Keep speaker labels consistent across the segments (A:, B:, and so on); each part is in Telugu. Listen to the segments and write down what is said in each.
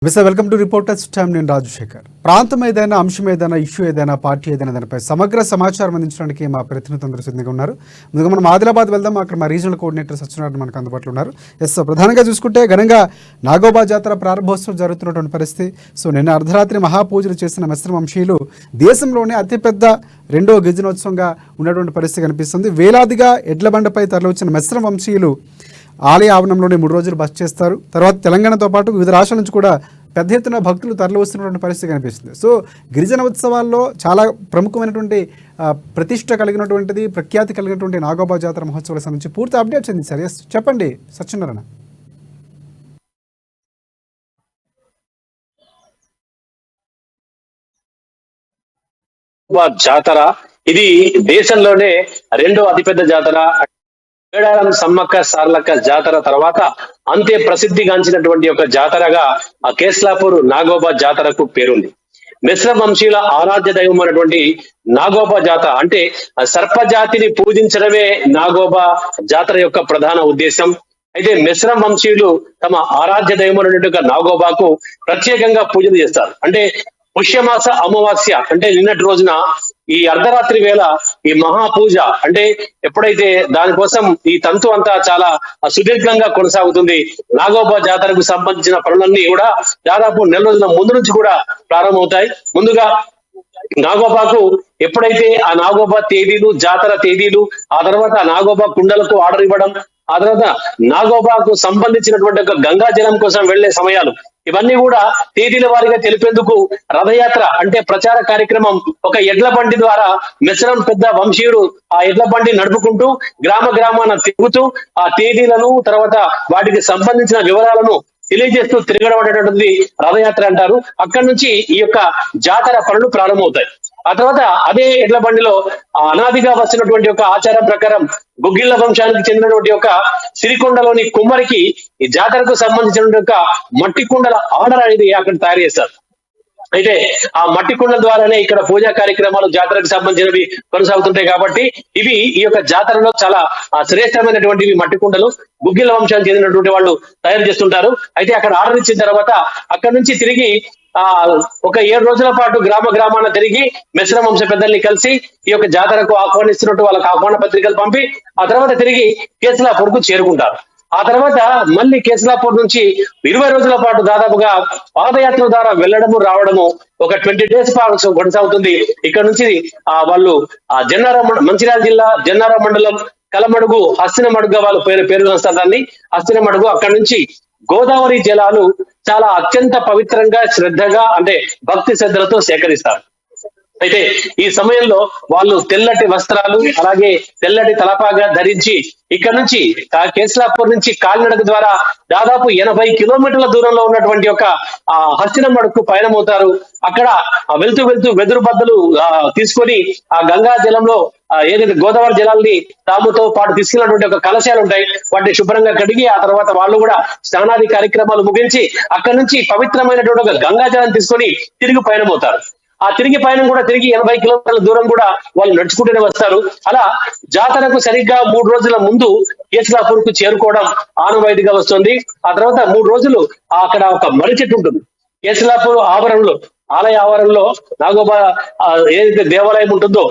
A: Welcome to reporters time. నేను రాజశేఖర్. ప్రాంతం ఏదైనా, అంశం ఏదైనా, ఇష్యూ ఏదైనా, పార్టీ ఏదైనా దానిపై సమగ్ర సమాచారం అందించడానికి మా ప్రతినిధి అందరూ సిద్ధంగా ఉన్నారు. ముందుగా మనం ఆదిలాబాద్ వెళ్దాం. అక్కడ మా రీజనల్ కోఆర్డినేటర్ సత్యనారాయణ మనకు అందుబాటులో ఉన్నారు. ప్రధానంగా చూసుకుంటే ఘనంగా నాగోబా జాతర ప్రారంభోత్సవం జరుగుతున్నటువంటి పరిస్థితి. నిన్న అర్ధరాత్రి మహాపూజలు చేసిన మెస్రం వంశీయులు దేశంలోనే అతిపెద్ద రెండో గిరిజనోత్సవంగా ఉన్నటువంటి పరిస్థితి కనిపిస్తుంది. వేలాదిగా ఎడ్ల బండపై తరలివచ్చిన మెస్రం వంశీయులు ఆలయ ఆవరణంలోనే 3 రోజులు బస చేస్తారు. తర్వాత తెలంగాణతో పాటు వివిధ రాష్ట్రాల నుంచి కూడా పెద్ద ఎత్తున భక్తులు తరలి వస్తున్నటువంటి పరిస్థితి కనిపిస్తుంది. గిరిజన ఉత్సవాల్లో చాలా ప్రముఖమైనటువంటి ప్రతిష్ట కలిగినటువంటిది, ప్రఖ్యాతి కలిగినటువంటి నాగోబా జాతర మహోత్సవాలకు సంబంధించి పూర్తి అప్డేట్స్ ఏంది సార్? చెప్పండి సత్యనారాయణ.
B: జాతర ఇది దేశంలోనే రెండో అతిపెద్ద జాతర. మేడారం సమ్మక్క సార్లక్క జాతర తర్వాత అంతే ప్రసిద్ధిగాంచినటువంటి ఒక జాతరగా ఆ కేస్లాపూర్ నాగోబా జాతరకు పేరుంది. మిశ్ర వంశీయుల ఆరాధ్య దైవం అనేటువంటి నాగోబా జాతర అంటే సర్పజాతిని పూజించడమే నాగోబా జాతర యొక్క ప్రధాన ఉద్దేశం. అయితే మిశ్ర వంశీయులు తమ ఆరాధ్య దైవం అనేటువంటి నాగోబాకు ప్రత్యేకంగా పూజలు చేస్తారు. అంటే పుష్యమాస అమావాస్య అంటే నిన్నటి రోజున ఈ అర్ధరాత్రి వేళ ఈ మహాపూజ అంటే ఎప్పుడైతే దానికోసం ఈ తంతు అంతా చాలా సుదీర్ఘంగా కొనసాగుతుంది. నాగోబా జాతరకు సంబంధించిన పనులన్నీ కూడా దాదాపు 4 రోజుల ముందు నుంచి కూడా ప్రారంభమవుతాయి. ముందుగా నాగోబాకు ఎప్పుడైతే ఆ నాగోబా తేదీలు, జాతర తేదీలు, ఆ తర్వాత నాగోబా కుండలకు ఆర్డర్ ఇవ్వడం, ఆ తర్వాత నాగోబాకు సంబంధించినటువంటి ఒక గంగా జలం కోసం వెళ్లే సమయాలు, ఇవన్నీ కూడా తేదీల వారీగా తెలిపేందుకు రథయాత్ర అంటే ప్రచార కార్యక్రమం ఒక ఎడ్ల బండి ద్వారా మిశ్రం పెద్ద వంశీయుడు ఆ ఎడ్ల బండి నడుపుకుంటూ గ్రామ గ్రామాన తిరుగుతూ ఆ తేదీలను తర్వాత వాటికి సంబంధించిన వివరాలను తెలియజేస్తూ తిరగడం అనేటువంటిది రథయాత్ర అంటారు. అక్కడి నుంచి ఈ యొక్క జాతర పనులు ప్రారంభమవుతాయి. ఆ తర్వాత అదే ఎడ్ల బండిలో అనాదిగా వచ్చినటువంటి ఒక ఆచారం ప్రకారం గుగ్గిళ్ల వంశానికి చెందినటువంటి ఒక సిరికొండలోని కుమ్మరికి ఈ జాతరకు సంబంధించినటువంటి ఒక మట్టి కుండల ఆర్డర్ అనేది అక్కడ తయారు చేస్తారు. అయితే ఆ మట్టి కుండల ద్వారానే ఇక్కడ పూజా కార్యక్రమాలు జాతరకు సంబంధించినవి కొనసాగుతుంటాయి. కాబట్టి ఇవి ఈ యొక్క జాతరలో చాలా శ్రేష్టమైనటువంటివి మట్టి కుండలు గుగ్గిల వంశానికి చెందినటువంటి వాళ్ళు తయారు చేస్తుంటారు. అయితే అక్కడ ఆర్డర్ ఇచ్చిన తర్వాత అక్కడ నుంచి తిరిగి ఒక 7 రోజుల పాటు గ్రామ గ్రామాన తిరిగి మిశ్రమ వంశ పెద్దల్ని కలిసి ఈ యొక్క జాతరకు ఆహ్వానిస్తున్నట్టు వాళ్ళకి ఆహ్వాన పత్రికలు పంపి ఆ తర్వాత తిరిగి కేసులాపూర్కు చేరుకుంటారు. ఆ తర్వాత మళ్ళీ కేసులాపూర్ నుంచి 20 రోజుల పాటు దాదాపుగా పాదయాత్ర ద్వారా వెళ్ళడము రావడము ఒక 20 days కొనసాగుతుంది. ఇక్కడ నుంచి వాళ్ళు మంచిర్యాల జిల్లా జన్నారం మండలం కలమడుగు హస్తినమడుగుగా వాళ్ళు పేరు దాన్ని హస్తినమడుగు. అక్కడి నుంచి గోదావరి జలాలు చాలా అత్యంత పవిత్రంగా శ్రద్ధగా అంటే భక్తి శ్రద్ధలతో సేకరిస్తారు. అయితే ఈ సమయంలో వాళ్ళు తెల్లటి వస్త్రాలు అలాగే తెల్లటి తలపాగా ధరించి ఇక్కడ నుంచి కేస్లాపూర్ నుంచి కాలినడక ద్వారా దాదాపు 80 కిలోమీటర్ల దూరంలో ఉన్నటువంటి ఒక హస్తినమడుగుకు పయనమవుతారు. అక్కడ వెళ్తూ వెదురు బద్దలు తీసుకొని ఆ గంగా జలంలో ఏదైతే గోదావరి జలాల్ని తాముతో పాటు తీసుకెళ్ళినటువంటి ఒక కలశాలు ఉంటాయి, వాటిని శుభ్రంగా కడిగి ఆ తర్వాత వాళ్ళు కూడా స్నానాది కార్యక్రమాలు ముగించి అక్కడి నుంచి పవిత్రమైనటువంటి ఒక గంగా జలాన్ని తీసుకొని తిరిగి పయనమవుతారు. ఆ తిరిగి పయనం కూడా తిరిగి 80 కిలోమీటర్ల దూరం కూడా వాళ్ళు నడుచుకుంటూనే వస్తారు. అలా జాతరకు సరిగ్గా 3 రోజుల ముందు కేసులాపూర్ కు చేరుకోవడం ఆనవాయితీగా వస్తుంది. ఆ తర్వాత 3 రోజులు అక్కడ ఒక మర్రి చెట్టు ఉంటుంది. కేసులాపూర్ ఆవరణలో ఆలయ ఆవరణలో నాగోబా ఏదైతే దేవాలయం ఉంటుందో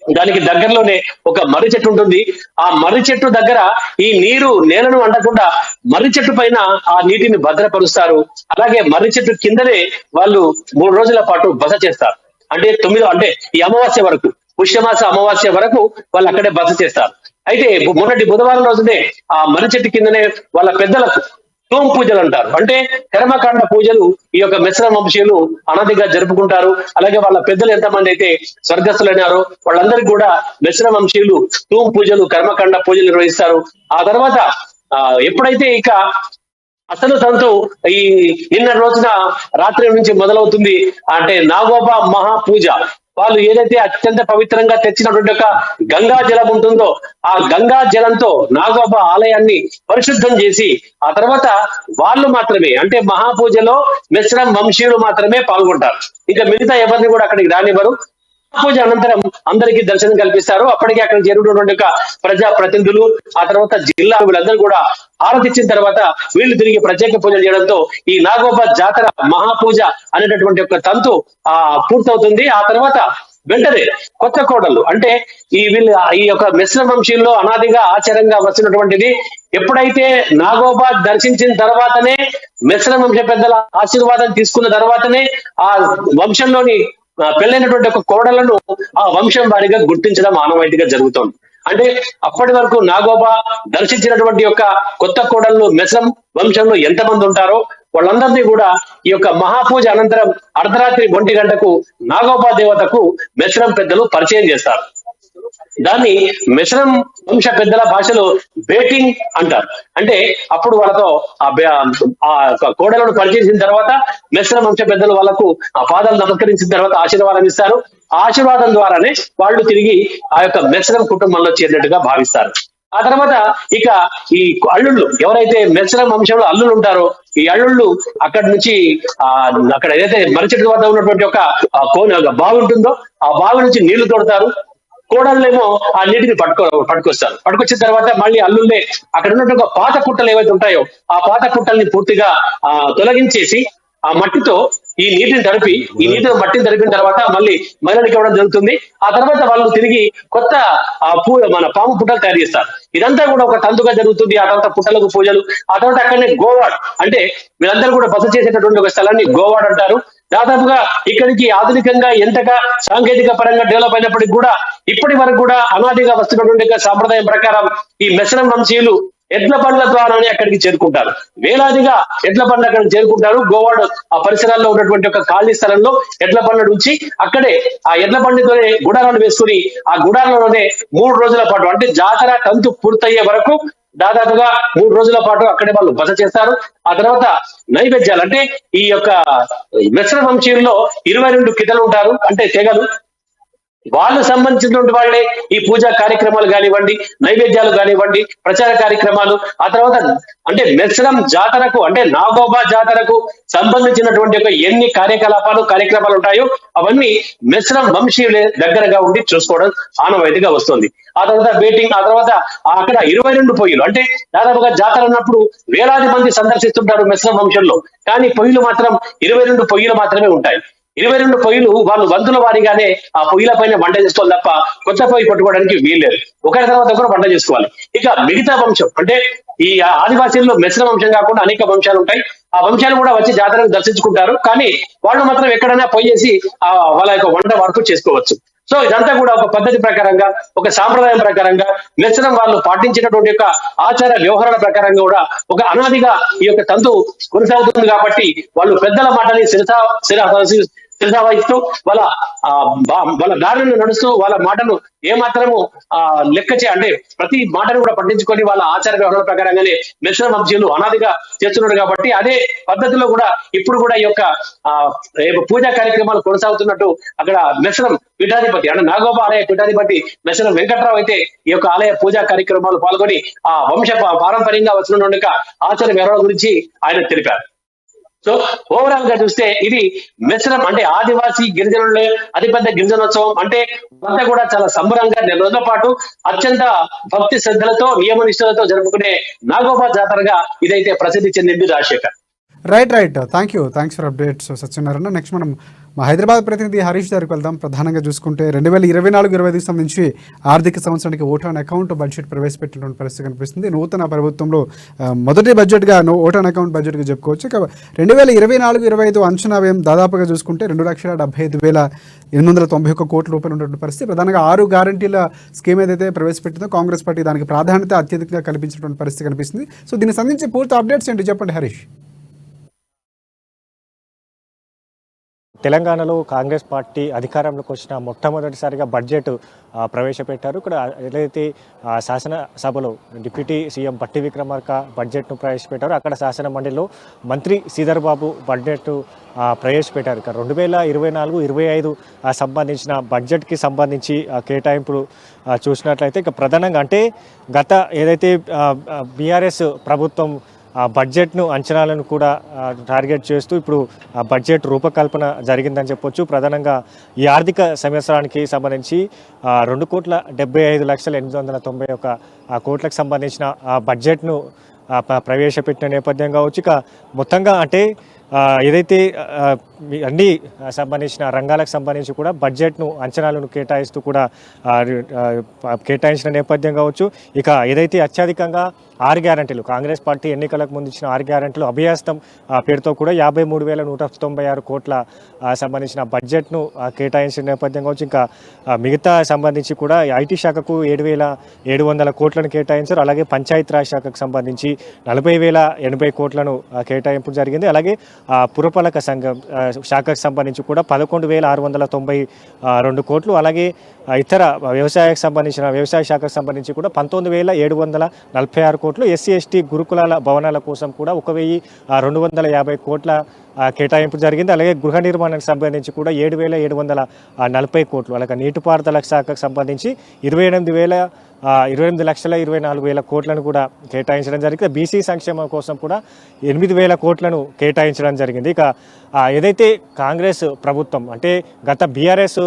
B: దానికి దగ్గరలోనే ఒక మర్రి చెట్టు ఉంటుంది. ఆ మర్రి చెట్టు దగ్గర ఈ నీరు నేలను అంటకుండా మర్రి చెట్టు పైన ఆ నీటిని భద్రపరుస్తారు. అలాగే మర్రి చెట్టు కిందనే వాళ్ళు 3 రోజుల పాటు బస చేస్తారు. అంటే 9 అంటే ఈ అమావాస్య వరకు, పుష్యమాస అమావాస్య వరకు వాళ్ళు అక్కడే బస చేస్తారు. అయితే మొన్నటి బుధవారం రోజునే ఆ మర్రి చెట్టు కిందనే వాళ్ళ పెద్దలకు తూము పూజలు అంటారు. అంటే కర్మకాండ పూజలు ఈ యొక్క మిశ్రమ వంశీయులు అనాదిగా జరుపుకుంటారు. అలాగే వాళ్ళ పెద్దలు ఎంతమంది అయితే స్వర్గస్థులైనారో వాళ్ళందరికీ కూడా మిశ్రమ వంశీయులు తూము పూజలు కర్మకాండ పూజలు నిర్వహిస్తారు. ఆ తర్వాత ఎప్పుడైతే ఇక అసలు తంతు ఈ నిన్న రోజున రాత్రి నుంచి మొదలవుతుంది. అంటే నాగోబా మహాపూజ. వాళ్ళు ఏదైతే అత్యంత పవిత్రంగా తెచ్చినటువంటి ఒక గంగా జలం ఉంటుందో ఆ గంగా జలంతో నాగోబా ఆలయాన్ని పరిశుద్ధం చేసి ఆ తర్వాత వాళ్ళు మాత్రమే అంటే మహాపూజలో మిశ్రమ వంశీయులు మాత్రమే పాల్గొంటారు. ఇంకా మిగతా ఎవరిని కూడా అక్కడికి రానివ్వరు. పూజ అనంతరం అందరికీ దర్శనం కల్పిస్తారు. అప్పటికే అక్కడ చేరుకున్నటువంటి ప్రజా ప్రతినిధులు, ఆ తర్వాత జిల్లా వీళ్ళందరూ కూడా హారతి ఇచ్చిన తర్వాత వీళ్ళు తిరిగి ప్రత్యేక పూజలు చేయడంతో ఈ నాగోబా జాతర మహాపూజ అనేటటువంటి ఒక తంతు పూర్తవుతుంది. ఆ తర్వాత వెంటనే కొత్త కోడళ్ళు అంటే ఈ యొక్క మిశ్ర వంశీయుల్లో అనాదిగా ఆచారంగా వస్తున్నటువంటిది. ఎప్పుడైతే నాగోబా దర్శించిన తర్వాతనే మిశ్ర వంశ పెద్దల ఆశీర్వాదం తీసుకున్న తర్వాతనే ఆ వంశంలోని పెళ్ళైనటువంటి ఒక కోడలను ఆ వంశం వారిగా గుర్తించడం ఆనవాయితీగా జరుగుతోంది. అంటే అప్పటి వరకు నాగోబా దర్శించినటువంటి యొక్క కొత్త కోడళ్ళు మెస్రం వంశంలో ఎంతమంది ఉంటారో వాళ్ళందరినీ కూడా ఈ యొక్క మహాపూజ అనంతరం అర్ధరాత్రి 1 గంటకు నాగోబా దేవతకు మెస్రం పెద్దలు పరిచయం చేస్తారు. దాన్ని మెస్రం వంశ పెద్దల భాషలో బేటింగ్ అంటారు. అంటే అప్పుడు వాళ్ళతో ఆ కోడలను పరిచయించిన తర్వాత మెస్రం వంశ పెద్దలు వాళ్ళకు ఆ పాదాలు నమస్కరించిన తర్వాత ఆశీర్వాదం ఇస్తారు. ఆ ఆశీర్వాదం ద్వారానే వాళ్ళు తిరిగి ఆ యొక్క మెస్రం కుటుంబంలో చేరినట్టుగా భావిస్తారు. ఆ తర్వాత ఇక ఈ అల్లుళ్ళు ఎవరైతే మెస్రం వంశంలో అల్లుళ్ళు ఉంటారో ఈ అల్లుళ్ళు అక్కడి నుంచి అక్కడ ఏదైతే మరిచెట్టు వద్ద ఉన్నటువంటి ఒక బావి ఉంటుందో ఆ బావి నుంచి నీళ్లు తోడతారు. కోడళ్ళేమో ఆ నీటిని పట్టుకొస్తారు. పట్టుకొచ్చిన తర్వాత మళ్ళీ అల్లుళ్ళే అక్కడ ఉన్నటువంటి పాత పుట్టలు ఏవైతే ఉంటాయో ఆ పాత పుట్టల్ని పూర్తిగా తొలగించేసి ఆ మట్టితో ఈ నీటిని మట్టిని తడిపిన తర్వాత మళ్ళీ మహిళలకు ఇవ్వడం జరుగుతుంది. ఆ తర్వాత వాళ్ళు తిరిగి కొత్త మన పాము పుట్టలు తయారు చేస్తారు. ఇదంతా కూడా ఒక తంతుగా జరుగుతుంది. ఆ తర్వాత పుట్టలకు పూజలు, ఆ తర్వాత అక్కడనే గోవాడ్ అంటే వీళ్ళందరూ కూడా బస చేసేటటువంటి ఒక స్థలాన్ని గోవాడ్ అంటారు. దాదాపుగా ఇక్కడికి ఆధునికంగా ఎంతగా సాంకేతిక పరంగా డెవలప్ అయినప్పటికీ కూడా ఇప్పటి వరకు కూడా అనాదిగా వస్తున్నటువంటి సాంప్రదాయం ప్రకారం ఈ మెస్రం వంశీయులు ఎడ్ల బండ్ల ద్వారానే అక్కడికి చేరుకుంటారు. వేలాదిగా ఎడ్ల బండ్లు అక్కడికి చేరుకుంటారు. గోవాడ ఆ పరిసరాల్లో ఉన్నటువంటి ఒక ఖాళీ స్థలంలో ఎడ్ల బండ్ల నుంచి అక్కడే ఆ ఎడ్ల బండితోనే గుడారాలు వేసుకుని ఆ గుడారంలోనే 3 రోజుల పాటు అంటే జాతర తంతు పూర్తయ్యే వరకు దాదాపుగా 3 రోజుల పాటు అక్కడే వాళ్ళు బస చేస్తారు. ఆ తర్వాత నైవేద్యాలు అంటే ఈ యొక్క మిశ్ర వంశీయుల్లో 22 కితలు ఉంటారు అంటే తెగలు. వాళ్ళు సంబంధించినటువంటి వాళ్ళే ఈ పూజా కార్యక్రమాలు కానివ్వండి, నైవేద్యాలు కానివ్వండి, ప్రచార కార్యక్రమాలు, ఆ తర్వాత అంటే మెస్రం జాతరకు అంటే నాగోబా జాతరకు సంబంధించినటువంటి ఒక ఎన్ని కార్యక్రమాలు ఉంటాయో అవన్నీ మెస్రం వంశీయులే దగ్గరగా ఉండి చూసుకోవడం ఆనవాయితీగా వస్తుంది. ఆ తర్వాత బేటింగ్, ఆ తర్వాత అక్కడ 22 పొయ్యిలు అంటే దాదాపుగా జాతర అన్నప్పుడు వేలాది మంది సందర్శిస్తుంటారు మెస్రం వంశంలో, కానీ పొయ్యిలు మాత్రం 22 పొయ్యిలు మాత్రమే ఉంటాయి. 22 పొయ్యిలు వాళ్ళు వంతుల వారిగానే ఆ పొయ్యిల పైన వంట చేసుకోవాలి తప్ప కొత్త పొయ్యి పట్టుకోవడానికి వీల్లేదు. ఒకరి తర్వాత ఒకరు వంట చేసుకోవాలి. ఇక మిగతా వంశం అంటే ఈ ఆదివాసీల్లో మెస్రం వంశం కాకుండా అనేక వంశాలు ఉంటాయి. ఆ వంశాలు కూడా వచ్చి జాతరకు దర్శించుకుంటారు. కానీ వాళ్ళు మాత్రం ఎక్కడైనా పొయ్యి చేసి వాళ్ళ యొక్క వంట వరకు చేసుకోవచ్చు. సో ఇదంతా కూడా ఒక పద్ధతి ప్రకారంగా, ఒక సాంప్రదాయం ప్రకారంగా మెస్రం వాళ్ళు పాటించినటువంటి యొక్క ఆచార వ్యవహారాల ప్రకారంగా కూడా ఒక అనాదిగా ఈ యొక్క తంతు కొనసాగుతుంది. కాబట్టి వాళ్ళు పెద్దల మాటని శిరసావహిస్తూ వాళ్ళ దారులను నడుస్తూ వాళ్ళ మాటను ఏమాత్రము అంటే ప్రతి మాటను కూడా పట్టించుకొని వాళ్ళ ఆచార వ్యవహారాల ప్రకారంగానే మెస్రం వంశీయులు అనాదిగా చేస్తున్నారు. కాబట్టి అదే పద్ధతిలో కూడా ఇప్పుడు కూడా ఈ యొక్క పూజా కార్యక్రమాలు కొనసాగుతున్నట్టు అక్కడ మెస్రం పీఠాధిపతి అంటే నాగోబా ఆలయ పీఠాధిపతి మెస్రం వెంకట్రావు అయితే ఈ యొక్క ఆలయ పూజా కార్యక్రమాలు పాల్గొని ఆ వంశ పారంపర్యంగా వచ్చినటువంటి ఆచార వ్యవహారాల గురించి ఆయన తెలిపారు. సో ఓవరాల్ గా చూస్తే ఇది మెస్రం అంటే ఆదివాసీ గిరిజనులే అతిపెద్ద గిరిజనోత్సవం. అంటే అంతా కూడా చాలా సంబరంగా 4 రోజుల పాటు అత్యంత భక్తి శ్రద్ధలతో నియమ నిష్ఠలతో జరుపుకునే నాగోబా జాతరగా ఇదైతే ప్రసిద్ధి చెందింది. Rajasekhar.
A: Right thanks for updates Satyanarayana. Next మనం మా హైదరాబాద్ ప్రతినిధి హరీష్ గారికి వెళ్దాం. ప్రధానంగా చూసుకుంటే 2024-25 సంబంధించి ఆర్థిక సంవత్సరానికి ఓట్ ఆన్ అకౌంట్ బడ్జెట్ ప్రవేశపెట్టినటువంటి పరిస్థితి కనిపిస్తుంది. నూతన ప్రభుత్వంలో మొదటి బడ్జెట్గా ఓట్ ఆన్ అకౌంట్ బడ్జెట్గా చెప్పుకోవచ్చు. 2024-25 అంచనా వ్యయం దాదాపుగా చూసుకుంటే 2,75,891 కోట్ల రూపాయలు ఉన్నటువంటి పరిస్థితి. ప్రధానంగా 6 గ్యారంటీల స్కీమ్ ఏదైతే ప్రవేశపెట్టిందో కాంగ్రెస్ పార్టీ దానికి ప్రాధాన్యత అత్యధికంగా కల్పించినటువంటి పరిస్థితి కనిపిస్తుంది. సో దీనికి సంబంధించి పూర్తి అప్డేట్స్ ఏంటి చెప్పండి హరీష్.
C: తెలంగాణలో కాంగ్రెస్ పార్టీ అధికారంలోకి వచ్చిన మొట్టమొదటిసారిగా బడ్జెట్ ప్రవేశపెట్టారు. ఇక్కడ ఏదైతే శాసనసభలో డిప్యూటీ సీఎం బట్టి విక్రమార్క బడ్జెట్ను ప్రవేశపెట్టారు, అక్కడ శాసన మండలిలో మంత్రి శ్రీధర్ బాబు బడ్జెట్ ప్రవేశపెట్టారు. ఇక 2024-25 సంబంధించిన బడ్జెట్కి సంబంధించి కేటాయింపులు చూసినట్లయితే ఇక ప్రధానంగా అంటే గత ఏదైతే బీఆర్ఎస్ ప్రభుత్వం ఆ బడ్జెట్ను అంచనాలను కూడా టార్గెట్ చేస్తూ ఇప్పుడు ఆ బడ్జెట్ రూపకల్పన జరిగిందని చెప్పొచ్చు. ప్రధానంగా ఈ ఆర్థిక సంవత్సరానికి సంబంధించి 2,75,891 కోట్లకు సంబంధించిన ఆ బడ్జెట్ను ప్రవేశపెట్టిన నేపథ్యం కావచ్చు. ఇక మొత్తంగా అంటే ఏదైతే అన్ని సంబంధించిన రంగాలకు సంబంధించి కూడా బడ్జెట్ను అంచనాలను కేటాయిస్తూ కూడా కేటాయించిన నేపథ్యం కావచ్చు. ఇక ఏదైతే అత్యధికంగా 6 గ్యారంటీలు కాంగ్రెస్ పార్టీ ఎన్నికలకు ముందు ఇచ్చిన 6 గ్యారంటీలు అభయాస్తం పేరుతో కూడా 53,196 కోట్ల సంబంధించిన బడ్జెట్ను కేటాయించిన నేపథ్యం కావచ్చు. ఇంకా మిగతా సంబంధించి కూడా ఐటీ శాఖకు 7,700 కోట్లను కేటాయించారు. అలాగే పంచాయతీరాజ్ శాఖకు సంబంధించి 40,080 కోట్లను కేటాయింపు జరిగింది. అలాగే పురపాలక సంఘం శాఖకు సంబంధించి కూడా 11,692 కోట్లు. అలాగే ఇతర వ్యవసాయ శాఖకు సంబంధించి కూడా 19,746 కోట్లు. ఎస్సీ ఎస్టీ గురుకులాల భవనాల కోసం కూడా 1,250 కోట్ల కేటాయింపు జరిగింది. అలాగే గృహ నిర్మాణానికి సంబంధించి కూడా 7,740 కోట్లు. అలాగే నీటిపారుదల శాఖకు సంబంధించి 28,24,000 కోట్లను కూడా కేటాయించడం జరిగింది. బీసీ సంక్షేమం కోసం కూడా 8,000 కోట్లను కేటాయించడం జరిగింది. ఇక ఏదైతే కాంగ్రెస్ ప్రభుత్వం అంటే గత బీఆర్ఎస్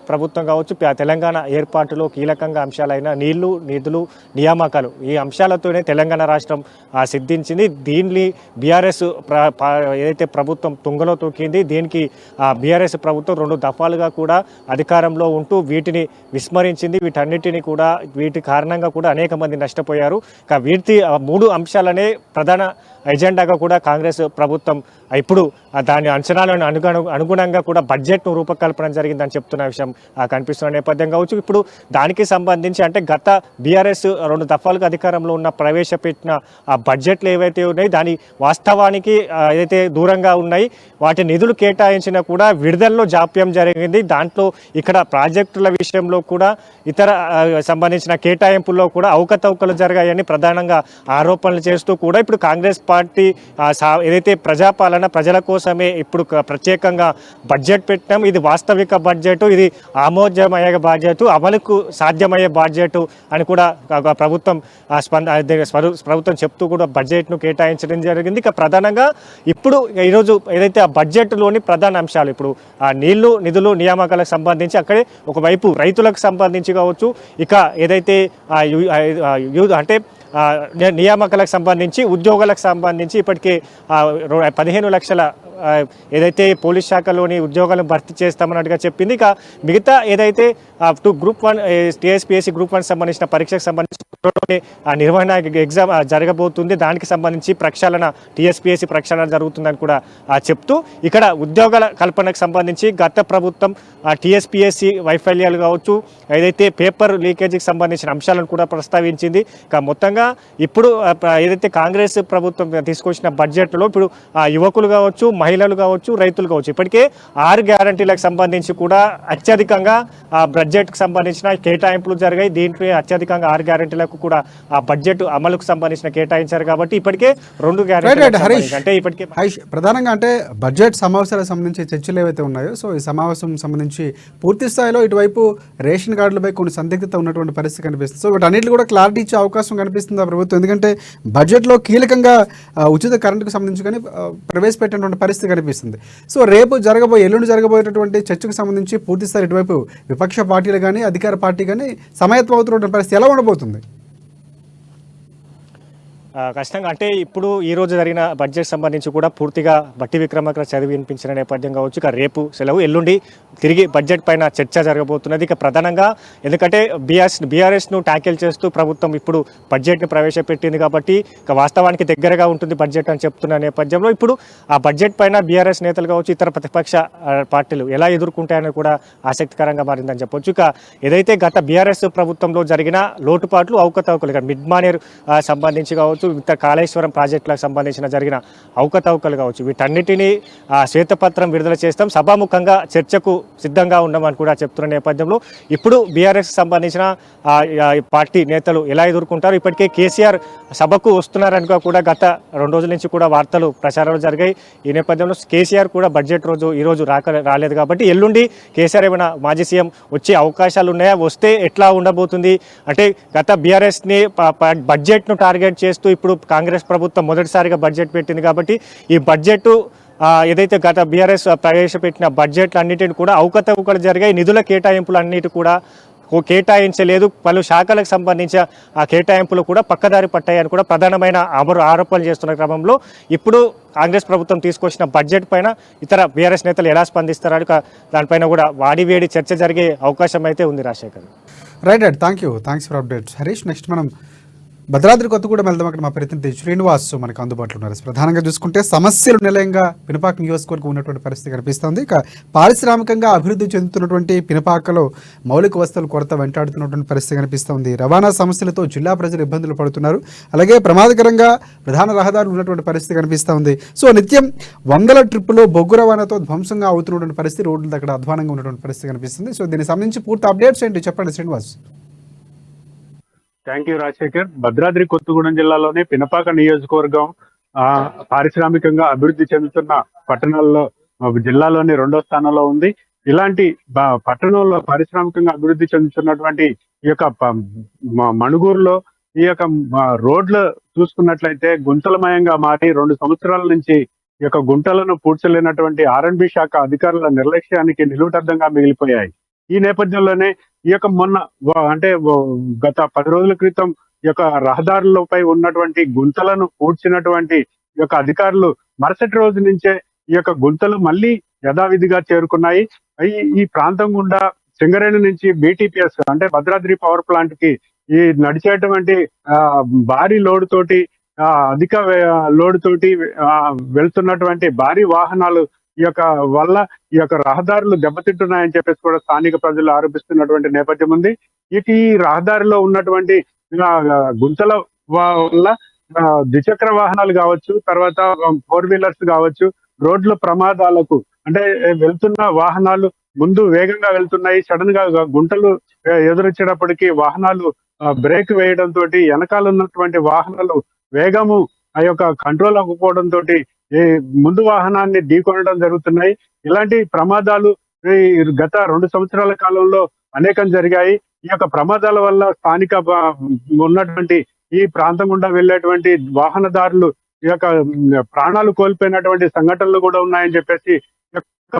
C: ప్రభుత్వం కావచ్చు, తెలంగాణ ఏర్పాటులో కీలకంగా అంశాలైన నీళ్లు, నిధులు, నియామకాలు ఈ అంశాలతోనే తెలంగాణ రాష్ట్రం సిద్ధించింది. దీన్ని బీఆర్ఎస్ ఏదైతే ప్రభుత్వం తుంగలో తొక్కింది. దీనికి బీఆర్ఎస్ ప్రభుత్వం 2 దఫాలుగా కూడా అధికారంలో ఉంటూ వీటిని విస్మరించింది. వీటి కారణంగా కూడా అనేక మంది నష్టపోయారు. వీటి 3 అంశాలనే ప్రధాన ఎజెండాగా కూడా కాంగ్రెస్ ప్రభుత్వం ఇప్పుడు దాని అంచనాలను అనుగుణంగా కూడా బడ్జెట్ను రూపకల్పన జరిగిందని చెప్తున్న విషయం కనిపిస్తున్న నేపథ్యం కావచ్చు. ఇప్పుడు దానికి సంబంధించి అంటే గత బీఆర్ఎస్ 2 దఫాలుగా అధికారంలో ఉన్న ప్రవేశపెట్టిన ఆ బడ్జెట్లు ఏవైతే ఉన్నాయి దాని వాస్తవానికి ఏదైతే దూరంగా ఉన్నాయి వాటి నిధులు కేటాయించినా కూడా విడుదలలో జాప్యం జరిగింది. దాంట్లో ఇక్కడ ప్రాజెక్టుల విషయంలో కూడా ఇతర సంబంధించిన కేటాయింపుల్లో కూడా అవకతవకలు జరిగాయని ప్రధానంగా ఆరోపణలు చేస్తూ కూడా ఇప్పుడు కాంగ్రెస్ పార్టీ ఏదైతే ప్రజల కోసమే ఇప్పుడు ప్రత్యేకంగా బడ్జెట్ పెట్టినాం, ఇది వాస్తవిక బడ్జెట్, ఇది ఆమోదమయ్యే బడ్జెట్, అమలుకు సాధ్యమయ్యే బడ్జెట్ అని కూడా ప్రభుత్వం చెప్తూ కూడా బడ్జెట్ను కేటాయించడం జరిగింది. ఇక ప్రధానంగా ఇప్పుడు ఈరోజు ఏదైతే ఆ బడ్జెట్లోని ప్రధాన అంశాలు ఇప్పుడు నీళ్లు, నిధులు, నియామకాలకు సంబంధించి అక్కడే ఒకవైపు రైతులకు సంబంధించి కావచ్చు, ఇక ఏదైతే అంటే నియామకాలకు సంబంధించి ఉద్యోగాలకు సంబంధించి ఇప్పటికే 15 లక్షల ఏదైతే పోలీస్ శాఖలోని ఉద్యోగాలను భర్తీ చేస్తామన్నట్టుగా చెప్పింది. ఇక మిగతా ఏదైతే గ్రూప్ 1 టీఎస్పీఎస్సీ గ్రూప్ 1 సంబంధించిన పరీక్షకు సంబంధించి నిర్వహణ ఎగ్జామ్ జరగబోతుంది. దానికి సంబంధించి ప్రక్షాళన టీఎస్పీఎస్సీ ప్రక్షాళన జరుగుతుందని కూడా చెప్తూ ఇక్కడ ఉద్యోగాల కల్పనకు సంబంధించి గత ప్రభుత్వం టీఎస్పీఎస్సీ వైఫల్యాలు కావచ్చు, ఏదైతే పేపర్ లీకేజీకి సంబంధించిన అంశాలను కూడా ప్రస్తావించింది. ఇక మొత్తంగా ఇప్పుడు ఏదైతే కాంగ్రెస్ ప్రభుత్వం తీసుకొచ్చిన బడ్జెట్లో ఇప్పుడు యువకులు కావచ్చు, మహిళలు కావచ్చు, రైతులు కావచ్చు ఇప్పటికే 6 గ్యారంటీలకు సంబంధించి కూడా అత్యధికంగా బడ్జెట్కి సంబంధించిన కేటాయింపులు జరిగాయి. దీంట్లో అత్యధికంగా 6 గ్యారంటీలకు కూడా ఆ బడ్జెట్ అమలుకు సంబంధించిన కేటాయించారు. కాబట్టి ఇప్పటికే 2 గ్యారంటీలు అంటే ఇప్పటికే
A: ప్రధానంగా అంటే బడ్జెట్ సమావేశాలకు సంబంధించి చర్చలు ఏవైతే ఉన్నాయో సో ఈ సమావేశం సంబంధించి పూర్తి స్థాయిలో ఇటువైపు రేషన్ కార్డులపై కొన్ని సందిగ్ధత ఉన్నటువంటి పరిస్థితి కనిపిస్తుంది. సో వీటన్నిటి కూడా క్లారిటీ ఇచ్చే అవకాశం కనిపిస్తుంది ఆ ప్రభుత్వం, ఎందుకంటే బడ్జెట్లో కీలకంగా ఉచిత కరెంటుకు సంబంధించి కానీ ప్రవేశపెట్టినటువంటి పరిస్థితి కనిపిస్తుంది. సో రేపు ఎల్లుండి జరగబోయేటటువంటి చర్చకు సంబంధించి పూర్తి స్థాయి ఇటువైపు విపక్ష పార్టీలు కానీ అధికార పార్టీ కానీ సమాయత్తం అవుతున్నటువంటి పరిస్థితి ఎలా ఉండబోతుంది?
C: ఖచ్చితంగా అంటే ఇప్పుడు ఈ రోజు జరిగిన బడ్జెట్ సంబంధించి కూడా పూర్తిగా బట్టి విక్రమార్క చదివి వినిపించిన నేపథ్యం కావచ్చు. ఇక రేపు సెలవు, ఎల్లుండి తిరిగి బడ్జెట్ పైన చర్చ జరగబోతున్నది. ఇక ప్రధానంగా ఎందుకంటే బీఆర్ఎస్ను ట్యాకిల్ చేస్తూ ప్రభుత్వం ఇప్పుడు బడ్జెట్ని ప్రవేశపెట్టింది కాబట్టి ఇక వాస్తవానికి దగ్గరగా ఉంటుంది బడ్జెట్ అని చెప్తున్న నేపథ్యంలో ఇప్పుడు ఆ బడ్జెట్ పైన బీఆర్ఎస్ నేతలు కావచ్చు, ఇతర ప్రతిపక్ష పార్టీలు ఎలా ఎదుర్కొంటాయని కూడా ఆసక్తికరంగా మారిందని చెప్పొచ్చు. ఇక ఏదైతే గత బీఆర్ఎస్ ప్రభుత్వంలో జరిగిన లోటుపాట్లు, అవకతవకలు ఇక మిడ్ మానేర్ సంబంధించి కావచ్చు, ఇతర కాళేశ్వరం ప్రాజెక్టులకు సంబంధించిన జరిగిన అవకతవకలు కావచ్చు, వీటన్నిటినీ శ్వేతపత్రం విడుదల చేస్తాం, సభాముఖంగా చర్చకు సిద్ధంగా ఉన్నామని కూడా చెప్తున్న నేపథ్యంలో ఇప్పుడు బీఆర్ఎస్ సంబంధించిన పార్టీ నేతలు ఎలా ఎదుర్కొంటారు. ఇప్పటికే కేసీఆర్ సభకు వస్తున్నారని కూడా గత 2 రోజుల నుంచి కూడా వార్తలు ప్రచారాలు జరిగాయి. ఈ నేపథ్యంలో కేసీఆర్ కూడా బడ్జెట్ రోజు ఈరోజు రాలేదు కాబట్టి ఎల్లుండి కేసీఆర్ ఏమైనా మాజీ సీఎం వచ్చే అవకాశాలు ఉన్నాయా, వస్తే ఎట్లా ఉండబోతుంది అంటే గత బీఆర్ఎస్ని బడ్జెట్ను టార్గెట్ చేస్తూ ఇప్పుడు కాంగ్రెస్ ప్రభుత్వం మొదటిసారిగా బడ్జెట్ పెట్టింది కాబట్టి ఈ బడ్జెట్ ఏదైతే గత బీఆర్ఎస్ ప్రవేశపెట్టిన బడ్జెట్లు అన్నిటిని కూడా అవకతవకలు జరిగాయి, నిధుల కేటాయింపులు అన్నిటి కూడా కేటాయించలేదు, పలు శాఖలకు సంబంధించిన ఆ కేటాయింపులు కూడా పక్కదారి పట్టాయని కూడా ప్రధానమైన ఆరోపణలు చేస్తున్న క్రమంలో ఇప్పుడు కాంగ్రెస్ ప్రభుత్వం తీసుకొచ్చిన బడ్జెట్ పైన ఇతర బీఆర్ఎస్ నేతలు ఎలా స్పందిస్తారని దానిపైన కూడా వాడివేడి చర్చ జరిగే అవకాశం అయితే ఉంది. Rajasekhar,
A: right right, thanks for updates Harish. Next మనం భద్రాద్రి కొత్తగూడెం వెళ్దాం. అక్కడ మా ప్రతినిధి శ్రీనివాస్ మనకు అందుబాటులో ఉన్నారు. ప్రధానంగా చూసుకుంటే సమస్యలు నిలయంగా పినపాక నియోజకవర్గం ఉన్నటువంటి పరిస్థితి కనిపిస్తుంది. ఇక పారిశ్రామికంగా అభివృద్ధి చెందుతున్నటువంటి పినపాకలో మౌలిక వసతుల కొరత వెంటాడుతున్నటువంటి పరిస్థితి కనిపిస్తుంది. రవాణా సమస్యలతో జిల్లా ప్రజలు ఇబ్బందులు పడుతున్నారు. అలాగే ప్రమాదకరంగా ప్రధాన రహదారులు ఉన్నటువంటి పరిస్థితి కనిపిస్తుంది. సో నిత్యం వందల ట్రిప్పులో బొగ్గు రవాణాతో ధ్వంసంగా అవుతున్నటువంటి పరిస్థితి, రోడ్లు అక్కడ అధ్వానంగా ఉన్నటువంటి పరిస్థితి కనిపిస్తుంది. సో దీనికి సంబంధించి పూర్తి అప్డేట్స్ ఏంటి చెప్పండి శ్రీనివాస్.
D: Thank you Rajasekhar. భద్రాద్రి కొత్తగూడెం జిల్లాలోని పినపాక నియోజకవర్గం పారిశ్రామికంగా అభివృద్ధి చెందుతున్న పట్టణాల్లో జిల్లాలోని 2వ స్థానంలో ఉంది. ఇలాంటి పట్టణంలో పారిశ్రామికంగా అభివృద్ధి చెందుతున్నటువంటి ఈ యొక్క మణుగూరులో ఈ యొక్క రోడ్లు చూసుకున్నట్లయితే గుంతలమయంగా మారి 2 సంవత్సరాల నుంచి ఈ యొక్క గుంటలను పూడ్చలేనటువంటి R&B శాఖ అధికారుల నిర్లక్ష్యానికి నిలువుటద్దంగా మిగిలిపోయాయి. ఈ నేపథ్యంలోనే ఈ యొక్క అంటే గత 10 రోజుల క్రితం ఈ యొక్క రహదారులపై ఉన్నటువంటి గుంతలను పూడ్చినటువంటి ఈ యొక్క అధికారులు మరుసటి రోజు నుంచే ఈ యొక్క గుంతలు మళ్ళీ యథావిధిగా చేరుకున్నాయి. ఈ ప్రాంతం గుండా సింగరేణి నుంచి BTPS అంటే భద్రాద్రి పవర్ ప్లాంట్ కి ఈ నడిచేటువంటి భారీ లోడ్ తోటి అధిక లోడ్ తోటి వెళ్తున్నటువంటి భారీ వాహనాలు ఈ యొక్క వల్ల ఈ యొక్క రహదారులు దెబ్బతింటున్నాయని చెప్పేసి కూడా స్థానిక ప్రజలు ఆరోపిస్తున్నటువంటి నేపథ్యం ఉంది. ఈ రహదారిలో ఉన్నటువంటి గుంతల వల్ల ద్విచక్ర వాహనాలు కావచ్చు, తర్వాత 4 వీలర్స్ కావచ్చు, రోడ్ల ప్రమాదాలకు అంటే వెళ్తున్న వాహనాలు ముందు వేగంగా వెళ్తున్నాయి, సడన్ గా గుంటలు ఎదురొచ్చేటప్పటికి వాహనాలు బ్రేక్ వేయడం తోటి వెనకాల ఉన్నటువంటి వాహనాలు వేగము ఆ యొక్క కంట్రోల్ అవ్వకపోవడం తోటి ఈ ముందు వాహనాన్ని ఢీకొనడం జరుగుతున్నాయి. ఇలాంటి ప్రమాదాలు గత 2 సంవత్సరాల కాలంలో అనేకం జరిగాయి. ఈ యొక్క ప్రమాదాల వల్ల స్థానిక ఉన్నటువంటి ఈ ప్రాంతం గుండా వెళ్ళేటువంటి వాహనదారులు ఈ యొక్క ప్రాణాలు కోల్పోయినటువంటి సంఘటనలు కూడా ఉన్నాయని చెప్పేసి